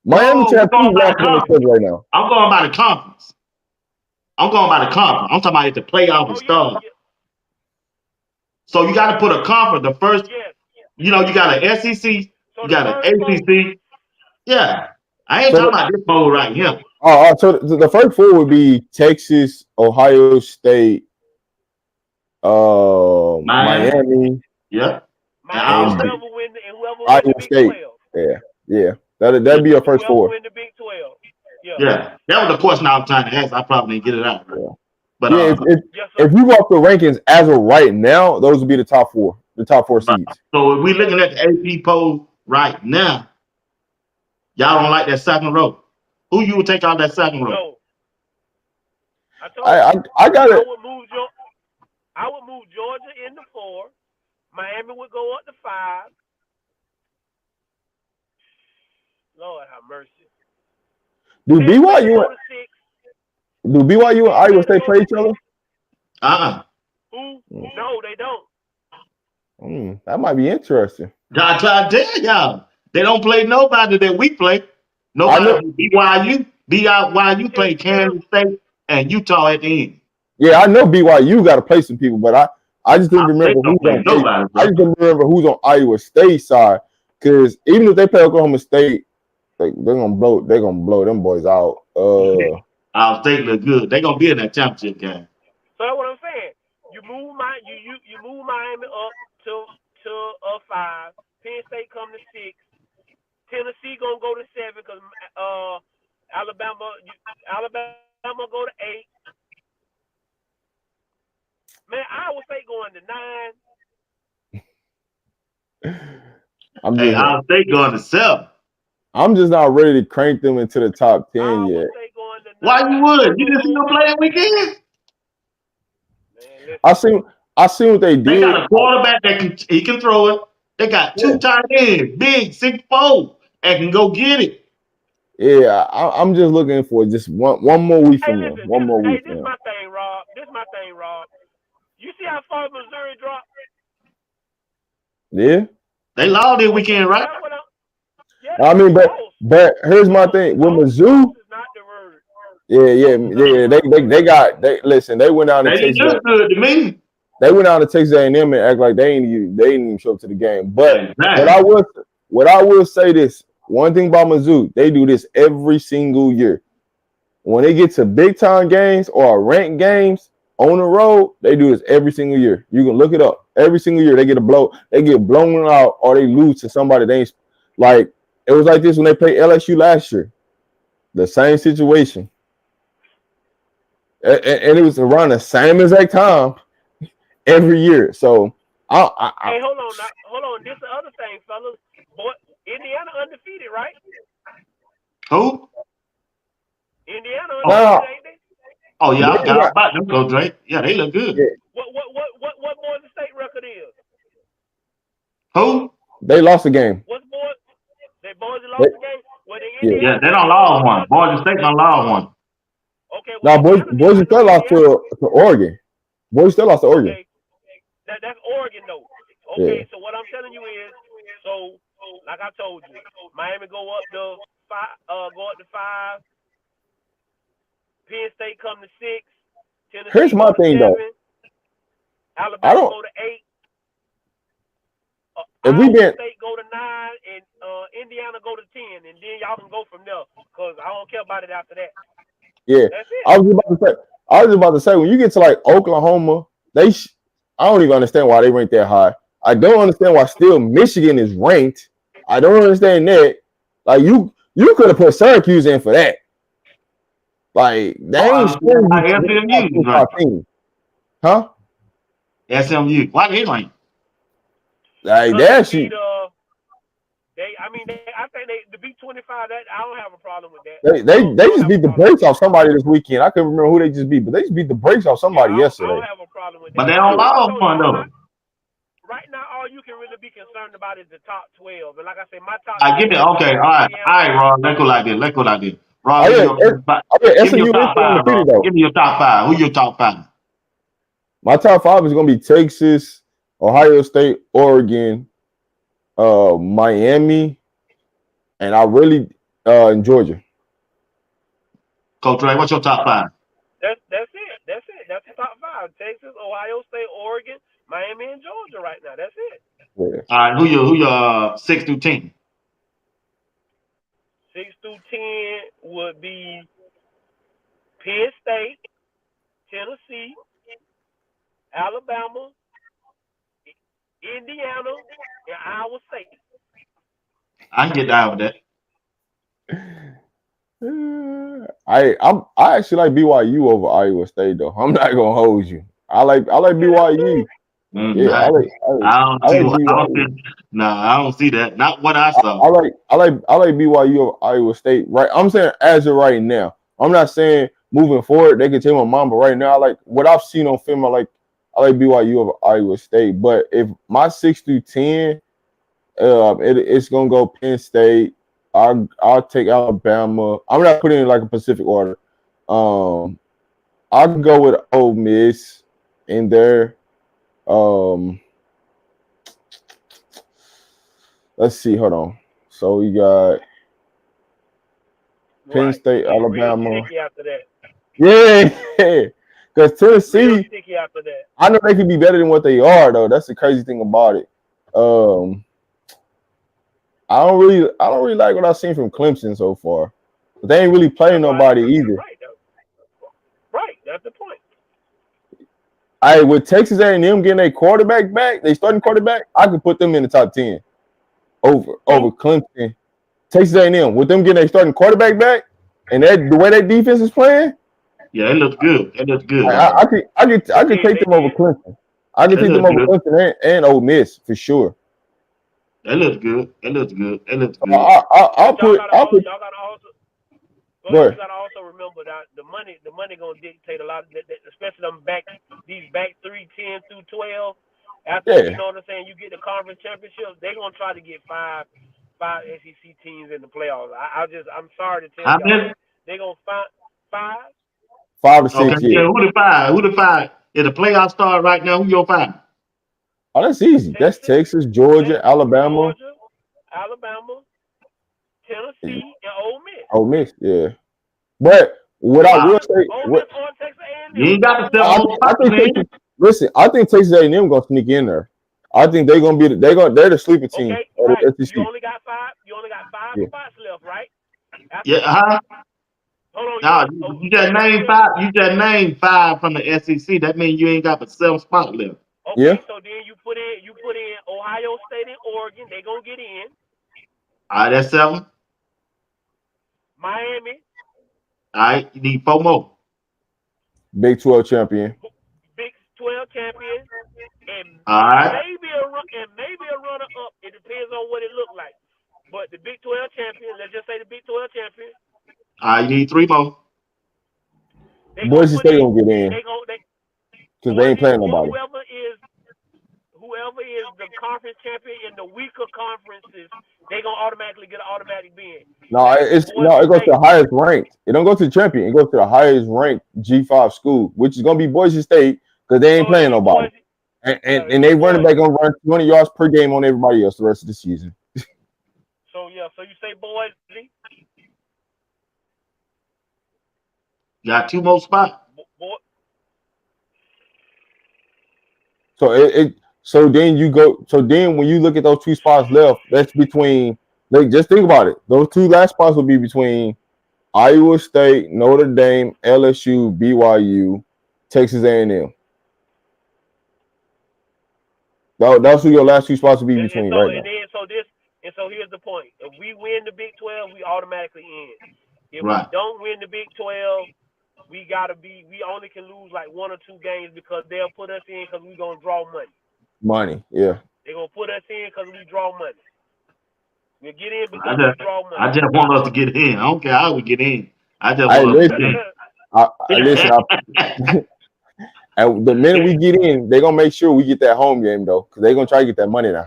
Miami No, should we're have 2 going by the losses on their conference. schedule right now. I'm going by the conference. I'm talking about if the playoff is started. Yeah. So you got to put a conference. The first, Yes. you got an SEC, So you the got an first 4. ACC. Yeah, I ain't So talking about this bowl right here. So the first 4 would be Texas, Ohio State, Miami, Yeah, Miami, and whoever win the Iowa Big State. 12. Yeah. That'd be your first Whoever 4. win the Big 12. Yeah, that was the question I was trying to ask. I probably didn't get it out. Yeah. But Yeah, yes, sir. if you go off the rankings as of right now, those would be the top 4 seeds. So if we looking at the AP poll right now, y'all don't like that second row. Who you would take out that second row? No. I got it. I would move Georgia in the 4. Miami would go up to 5. Lord have mercy. Do BYU and Iowa State play each other? Who? No, they don't. That might be interesting. I try to tell y'all, they don't play nobody that we play. Nobody. BYU play Kansas State and Utah at the end. Yeah, I know BYU got to play some people, but I just didn't remember who's on nobody. I just didn't remember who's on Iowa State side, because even if they play Oklahoma State, they're gonna blow them boys out. Iowa State look good. They're gonna be in that championship game. So that's what I'm saying. You move Miami up to 5. Penn State come to 6. Tennessee gonna go to 7 because Alabama go to 8. Man, Iowa State going to 9. Iowa State going to 7. I'm just not ready to crank them into the top 10 Iowa yet. State going to 9. Why you would? You didn't see them play that weekend? Man, I see what they did. They got a quarterback that can throw it. They got 2 tight ends, big 6'4", and can go get it. Yeah, I'm just looking for just one more week from them. One more week. This is my thing, Rob. You see how far Missouri dropped? Yeah. They lost this weekend, right? Yeah, I mean, but here's my thing with Mizzou. Yeah. They went down to Texas. They look good to me. They went down to Texas A&M and act like they didn't even show up to the game. But exactly. what I will say this, one thing about Mizzou, they do this every single year. When they get to big time games or ranked games on the road, they do this every single year. You can look it up. Every single year they get blown out or they lose to somebody they ain't like. It was like this when they played LSU last year. The same situation. And it was around the same exact time every year. So hey, hold on. This is the other thing, fellas. Boy, Indiana undefeated, right? Who? Indiana undefeated, ain't they? Oh yeah, I got about them go Drake. Yeah, they look good. Yeah. What Boise State record is? Who? They lost the game. What's Boise? Boise lost the game. Well, they don't lost one. Boise State don't lost one. Okay. Well, Boise State lost to Oregon. Boise State lost to Oregon. Okay. That's Oregon though. Okay, Yeah. so what I'm telling you is, so like I told you, Miami go up to 5. Penn State come to 6. Tennessee Here's my thing 7. though. Alabama go to 8. If we Iowa State go to 9 and Indiana go to 10, and then y'all can go from there because I don't care about it after that. Yeah, that's it. I was about to say when you get to like Oklahoma, I don't even understand why they ranked that high. I don't understand why still Michigan is ranked. I don't understand that. Like you could have put Syracuse in for that. Like they ain't SMU, huh? SMU. Why they ranked? Like that shit. I think the B25. That I don't have a problem with that. They just beat the brakes off somebody this weekend. I couldn't remember who they just beat, but they just beat the brakes off somebody yesterday. I don't have a problem with that. But they don't lost one though. right now, all you can really be concerned about is the top 12. And like I said, my top I 12 give me right now okay. is All Indiana. right, Ron. Let's go like this. Let's go like this. Ron, Oh give me yeah, your top five. Give me your SMU is top still five, Ron. undefeated though. Give me your top five. Who your top five? My top 5 is gonna be Texas, Ohio State, Oregon, Miami, and I really in Georgia. Coach Ray, what's your top five? That's it. That's it. That's the top 5. Texas, Ohio State, Oregon, Miami, and Georgia right now. That's it. Yeah. All right, who your 6 through 10? 6 through 10 would be Penn State, Tennessee, Alabama, Indiana, and Iowa State. I can get down with that. I actually like BYU over Iowa State though. I'm not gonna hold you. I like Okay, that's BYU. cool. Mm, Yeah, I don't I see like what I don't BYU. see. No, I don't see that. Not what I saw. I like BYU over Iowa State. Right, I'm saying as of right now. I'm not saying moving forward they can take my mom, but right now I like what I've seen on film. I like BYU over Iowa State. But if my 6 through 10, it's gonna go Penn State. I'll take Alabama. I'm not putting it in like a Pacific order. Um, I can go with Ole Miss in there. Um, let's see. Hold on. So we got Penn Right. State, You get real Alabama. sticky after that. Yeah, because Real Tennessee, sticky after that. I know they can be better than what they are though. That's the crazy thing about it. Um, I don't really like what I've seen from Clemson so far. But they ain't really playing That's why. nobody either. Right. Right. That's the point. With Texas A&M getting a quarterback back, they starting quarterback, I could put them in the top 10 over Clemson. Texas A&M with them getting a starting quarterback back, and the way that defense is playing, Yeah, it looks good. It looks good. I could take They them over did. Clemson. I could It take them looks over good. Clemson and Ole Miss for sure. It looks good. It looks good. It looks So good. I'll But put y'all gotta also go ahead. You boy. gotta also remember that the money gonna dictate a lot, especially them these back 3, 10 through 12. After you Yeah. know what I'm saying, you get the conference championships. They gonna try to get five SEC teams in the playoffs. I'm sorry to tell How y'all many? that they gonna find five. 5 to Okay, 6, yeah. yeah. Who the five? Who the five? If the playoffs start right now, who your five? Oh, that's easy. That's Texas, Texas, Georgia, Alabama, Georgia, Alabama, Tennessee, and Ole Miss. Ole Miss, yeah. But what I Wow. will say, Ole what Miss or Texas You A&M, ain't got the whichever seven one. more I spots, think man. Texas. Listen, I think Texas A&M gonna sneak in there. I think they're gonna be. They're the sleeper team Okay, of right. the You SEC. only got five. You only got five Yeah. spots left, right? After Yeah, this, huh? hold on. Nah, you So just you only named said five. You just named five from the SEC. That means you ain't got but 7 spots left. Yeah. okay. So then you put in Ohio State and Oregon. They gonna get in. All right, that's 7. Miami, All right, you need 4 more. Big 12 champion. Big 12 champion, and All right. maybe a runner up. It depends on what it looked like. But the Big 12 champion, let's just say the Big 12 champion, All right, you need 3 more. they gonna Boise put State in. gonna get in They gonna they because they ain't playing nobody. whoever is the conference champion in the weaker conferences, they gonna automatically get an automatic bid. No, That means Boise it goes to State. the highest ranked. It don't go to the champion. It goes to the highest ranked G5 school, which is gonna be Boise State because they ain't So it'll playing be nobody. Boise. Yeah, it'll And be they running back Boise. gonna run 20 yards per game on everybody else the rest of the season. So yeah, so you say Boise, You got 2 more spots. Bo- So so then you go so then when you look at those 2 spots left, that's between like just think about it. Those 2 last spots will be between Iowa State, Notre Dame, LSU, BYU, Texas A&M. That's who your last 2 spots will be and between so right and now. then so this and so here's the point. If we win the Big 12, we automatically in. If we Right. don't win the Big 12, we only can lose like 1 or 2 games because they'll put us in because we gonna draw money. Money, yeah. They're gonna put us in because we draw money. We get in I because we just, draw I money. just want us to get in. I don't care how we get in. I just I want us to listen. get I listen. in. And the minute we get in, they're gonna make sure we get that home game though, because they're gonna try to get that money now.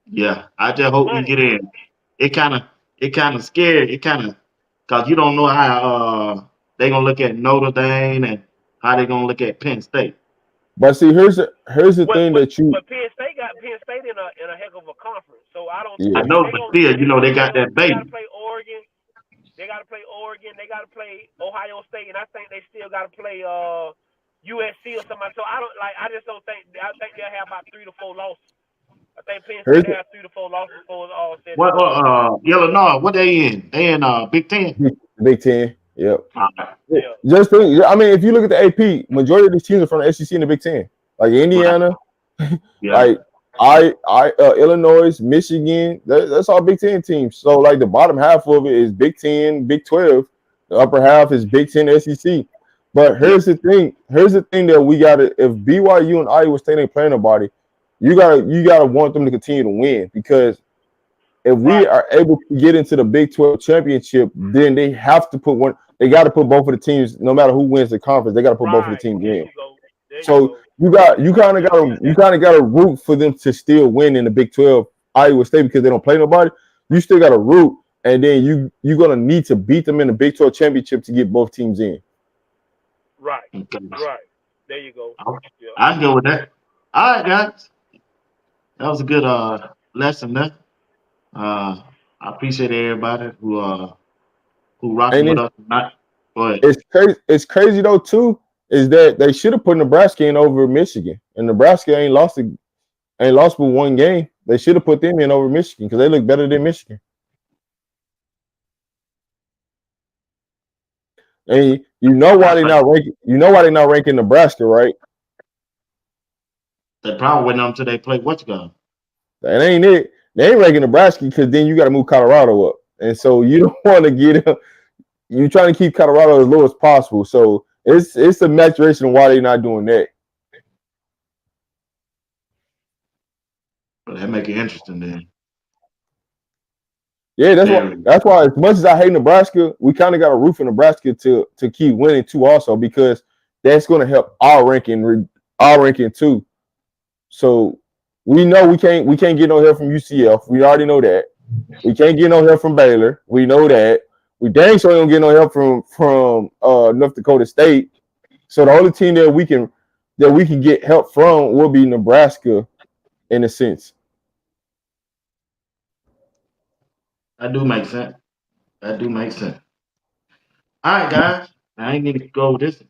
Yeah, I just hope we Money. get in. It kind of it kind of scary. It kind of because you don't know how they gonna look at Notre Dame and how they gonna look at Penn State. But see, here's the But thing but that you but Penn State in a heck of a conference. So I don't I yeah. they know, they but gonna still, they they gonna play got that they got to baby. play Oregon. They got to play Oregon. They got to play Ohio State, and I think they still got to play USC or somebody. So I don't like. I just don't think. I think they'll have about 3 to 4 losses. I think Penn State Here's will have 3 to 4 losses before it's all said and What done. Illinois? What they in? They in Big Ten. the Big Ten. Yep. Right, Yeah. Just think, I mean, if you look at the AP, majority of these teams are from the SEC and the Big Ten, like right. Indiana, Yeah. like Illinois, Michigan. That's all Big Ten teams. So like the bottom half of it is Big Ten, Big 12. The upper half is Big Ten, SEC. But Yeah. here's the thing. Here's the thing that we gotta. If BYU and Iowa State ain't playing nobody, you gotta want them to continue to win because if we Right. are able to get into the Big 12 championship, then they have to put one. They got to put both of the teams, no matter who wins the conference. They got to put both of the Right. teams There in. you go. There you So go. you kind of got to root for them to still win in the Big 12 Iowa State because they don't play nobody. You still got to root, and then you're gonna need to beat them in the Big 12 championship to get both teams in. Right. Okay. Right. There you go. Yeah. I can go with that. All right, guys. That was a good lesson there. Uh, I appreciate everybody who rocking And with us tonight. But it's crazy. It's crazy though too. Is that they should have put Nebraska in over Michigan, and Nebraska ain't lost but one game. They should have put them in over Michigan because they look better than Michigan. And you know why they not ranking. You know why they not ranking Nebraska, right? they probably went on until they play what you got. That ain't it. They ain't ranking Nebraska because then you got to move Colorado up, and so you don't want to get. You trying to keep Colorado as low as possible. So it's a maturation of why they not doing that. But that make it interesting then. Yeah, that's why. Very. That's why. As much as I hate Nebraska, we kind of got a root for Nebraska to keep winning too, also because that's going to help our ranking too. So we know we can't get no help from UCF. We already know that. We can't get no help from Baylor. We know that. We dang sure don't get no help from North Dakota State. So the only team that we can get help from will be Nebraska in a sense. That do make sense. That do make sense. All right, guys. I ain't need to go with this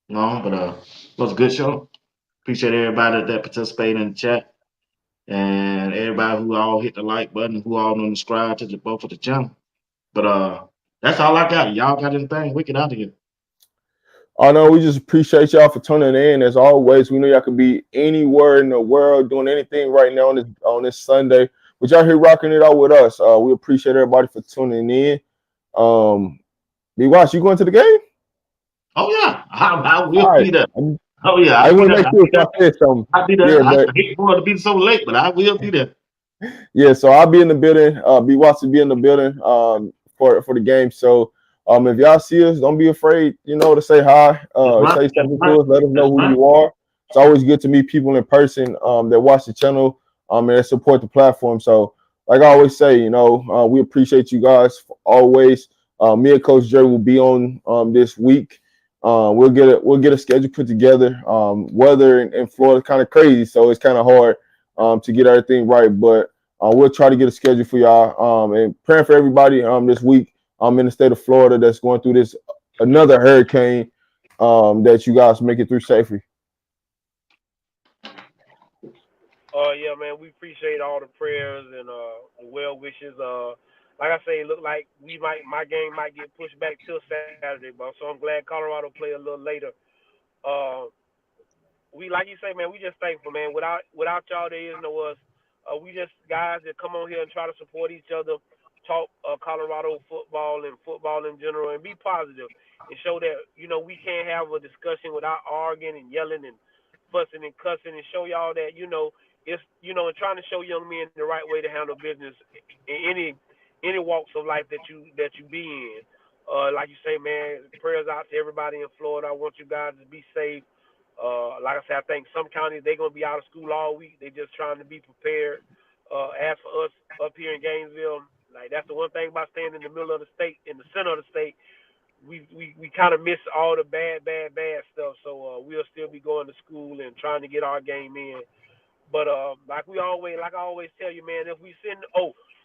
long, but it was a good show. Appreciate everybody that participated in the chat and everybody who all hit the like button, who all done subscribe to both of the channel. But that's all I got. Y'all got anything? We get out of here. Oh no, we just appreciate y'all for tuning in. As always, we know y'all could be anywhere in the world doing anything right now on this Sunday. But y'all here rocking it out with us. We appreciate everybody for tuning in. BWatts, you going to the game? Oh yeah, I All will right. be there. Oh yeah, I I'll be want to there. make I'll sure be if there. I said something. I'll be there. Yeah, I but hate for it to be so late, but I will be there. yeah, so I'll be in the building. BWatts will be in the building for the game. So if y'all see us, don't be afraid, to say hi, That's right. say That's something right. to us, let us know That's who right. you are. It's always good to meet people in person that watch the channel and that support the platform. So like I always say, we appreciate you guys always. Me and Coach Jerry will be on this week. We'll get a schedule put together. Weather in Florida is kind of crazy, so it's kind of hard to get everything right. But we'll try to get a schedule for y'all. And praying for everybody this week in the state of Florida that's going through this another hurricane. That you guys make it through safely. Yeah, man, we appreciate all the prayers and the well wishes. Like I say, it look like my game might get pushed back till Saturday, bro. So I'm glad Colorado play a little later. Uh, we like you say, man, we just thankful, man. Without y'all, there is no us. We just guys that come on here and try to support each other, talk Colorado football and football in general, and be positive and show that we can't have a discussion without arguing and yelling and fussing and cussing, and show y'all that it's and trying to show young men the right way to handle business in any walks of life that you be in. Like you say, man, prayers out to everybody in Florida. I want you guys to be safe. Like I said, I think some counties they're gonna be out of school all week. They just trying to be prepared. As for us up here in Gainesville, like that's the one thing about staying in the middle of the state, in the center of the state. We kind of miss all the bad stuff. So we'll still be going to school and trying to get our game in. But like I always tell you, man, if we send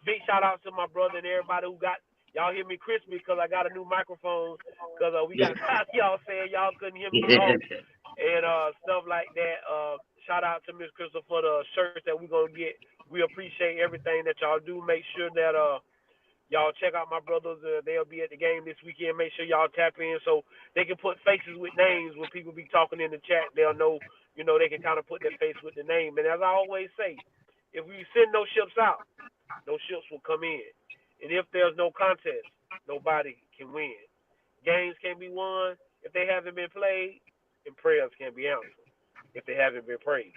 big shout out to my brother and everybody who got y'all hear me crispy because I got a new microphone because we got y'all saying y'all couldn't hear me talk and stuff like that. Shout out to Miss Crystal for the shirts that we're gonna get. We appreciate everything that y'all do. Make sure that y'all check out my brothers. They'll be at the game this weekend. Make sure y'all tap in so they can put faces with names when people be talking in the chat. They'll know, they can kind of put their face with the name. And as I always say, if we send no ships out, no ships will come in. And if there's no contest, nobody can win. Games can be won if they haven't been played, and prayers can be answered if they haven't been prayed.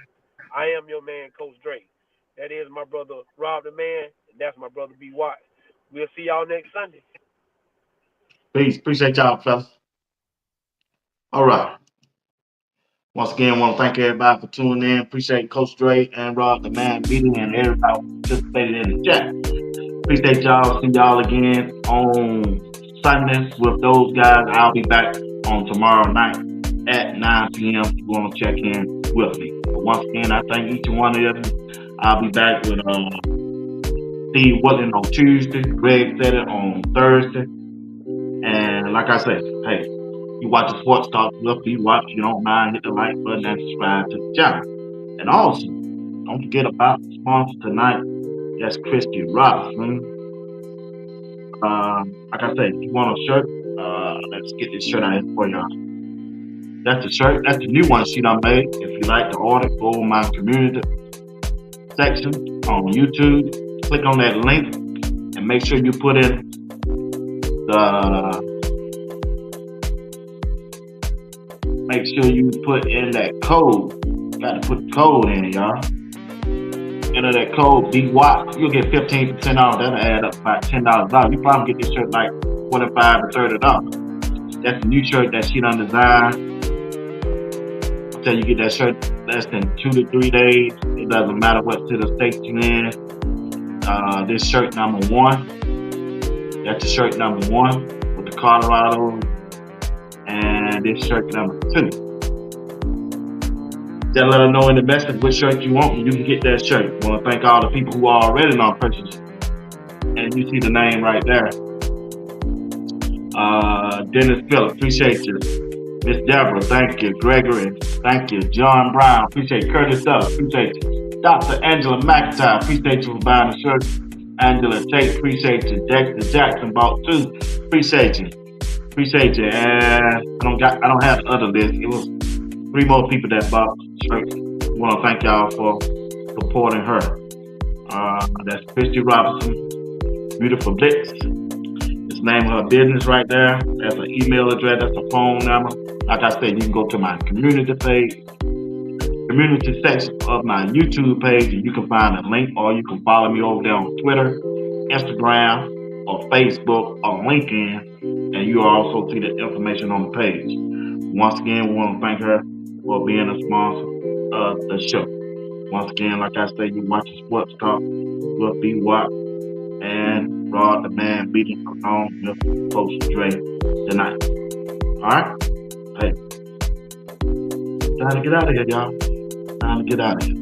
I am your man, Coach Drake. That is my brother, Rob the Man, and that's my brother, BWatts. We'll see y'all next Sunday. Peace. Appreciate y'all, fellas. All right. Once again, want to thank everybody for tuning in. Appreciate Coach Dre and Rob the Man meeting and everybody who participated in the chat. Appreciate y'all. See y'all again on Sunday with those guys. I'll be back on tomorrow night at 9 p.m. if you want to check in with me. But once again, I thank each one of you. I'll be back with Steve Woodland on Tuesday. Greg said it on Thursday. And like I said, hey, you watch the Sports Talk with BWatts. You don't mind, hit the like button and subscribe to the channel. And also, don't forget about the sponsor tonight. That's Christy Robinson. Like I said, if you want a shirt, let's get this shirt out here for y'all. That's the shirt. That's the new one she done made. If you like to order, go on my community section on YouTube. Click on that link and make sure you put in that code. Got to put the code in, y'all. Enter that code BWatts. You'll get 15% off. That'll add up about $10. You probably get this shirt like $25 to $30. That's a new shirt that she done designed. Until you get that shirt less than 2 to 3 days. It doesn't matter what city or state you're in. This shirt number 1. That's the shirt number 1 with the Colorado. And this shirt number 2. Just let her know in the message what shirt you want and you can get that shirt. I want to thank all the people who are already on purchase. And you see the name right there. Dennis Phillips, appreciate you. Miss Deborah, thank you. Gregory, thank you. John Brown, appreciate you. Curtis Dove, appreciate you. Dr. Angela McIntyre, appreciate you for buying the shirt. Angela Tate, appreciate you. Dexter Jackson bought 2, appreciate you. Appreciate you. And I don't have the other list. It was 3 more people that bought shirts. I want to thank y'all for supporting her. That's Christy Robinson, Beautiful Blitz. It's the name of her business right there. That's an email address. That's a phone number. Like I said, you can go to my community section of my YouTube page, and you can find a link, or you can follow me over there on Twitter, Instagram, or Facebook, or LinkedIn, and you also see the information on the page. Once again, we want to thank her for being a sponsor of the show. Once again, like I said, you watch the Sports Talk with BWatts and Rob the Man meeting along with Coach Dre tonight. Alright? Hey. Time to get out of here, y'all. Time to get out of here.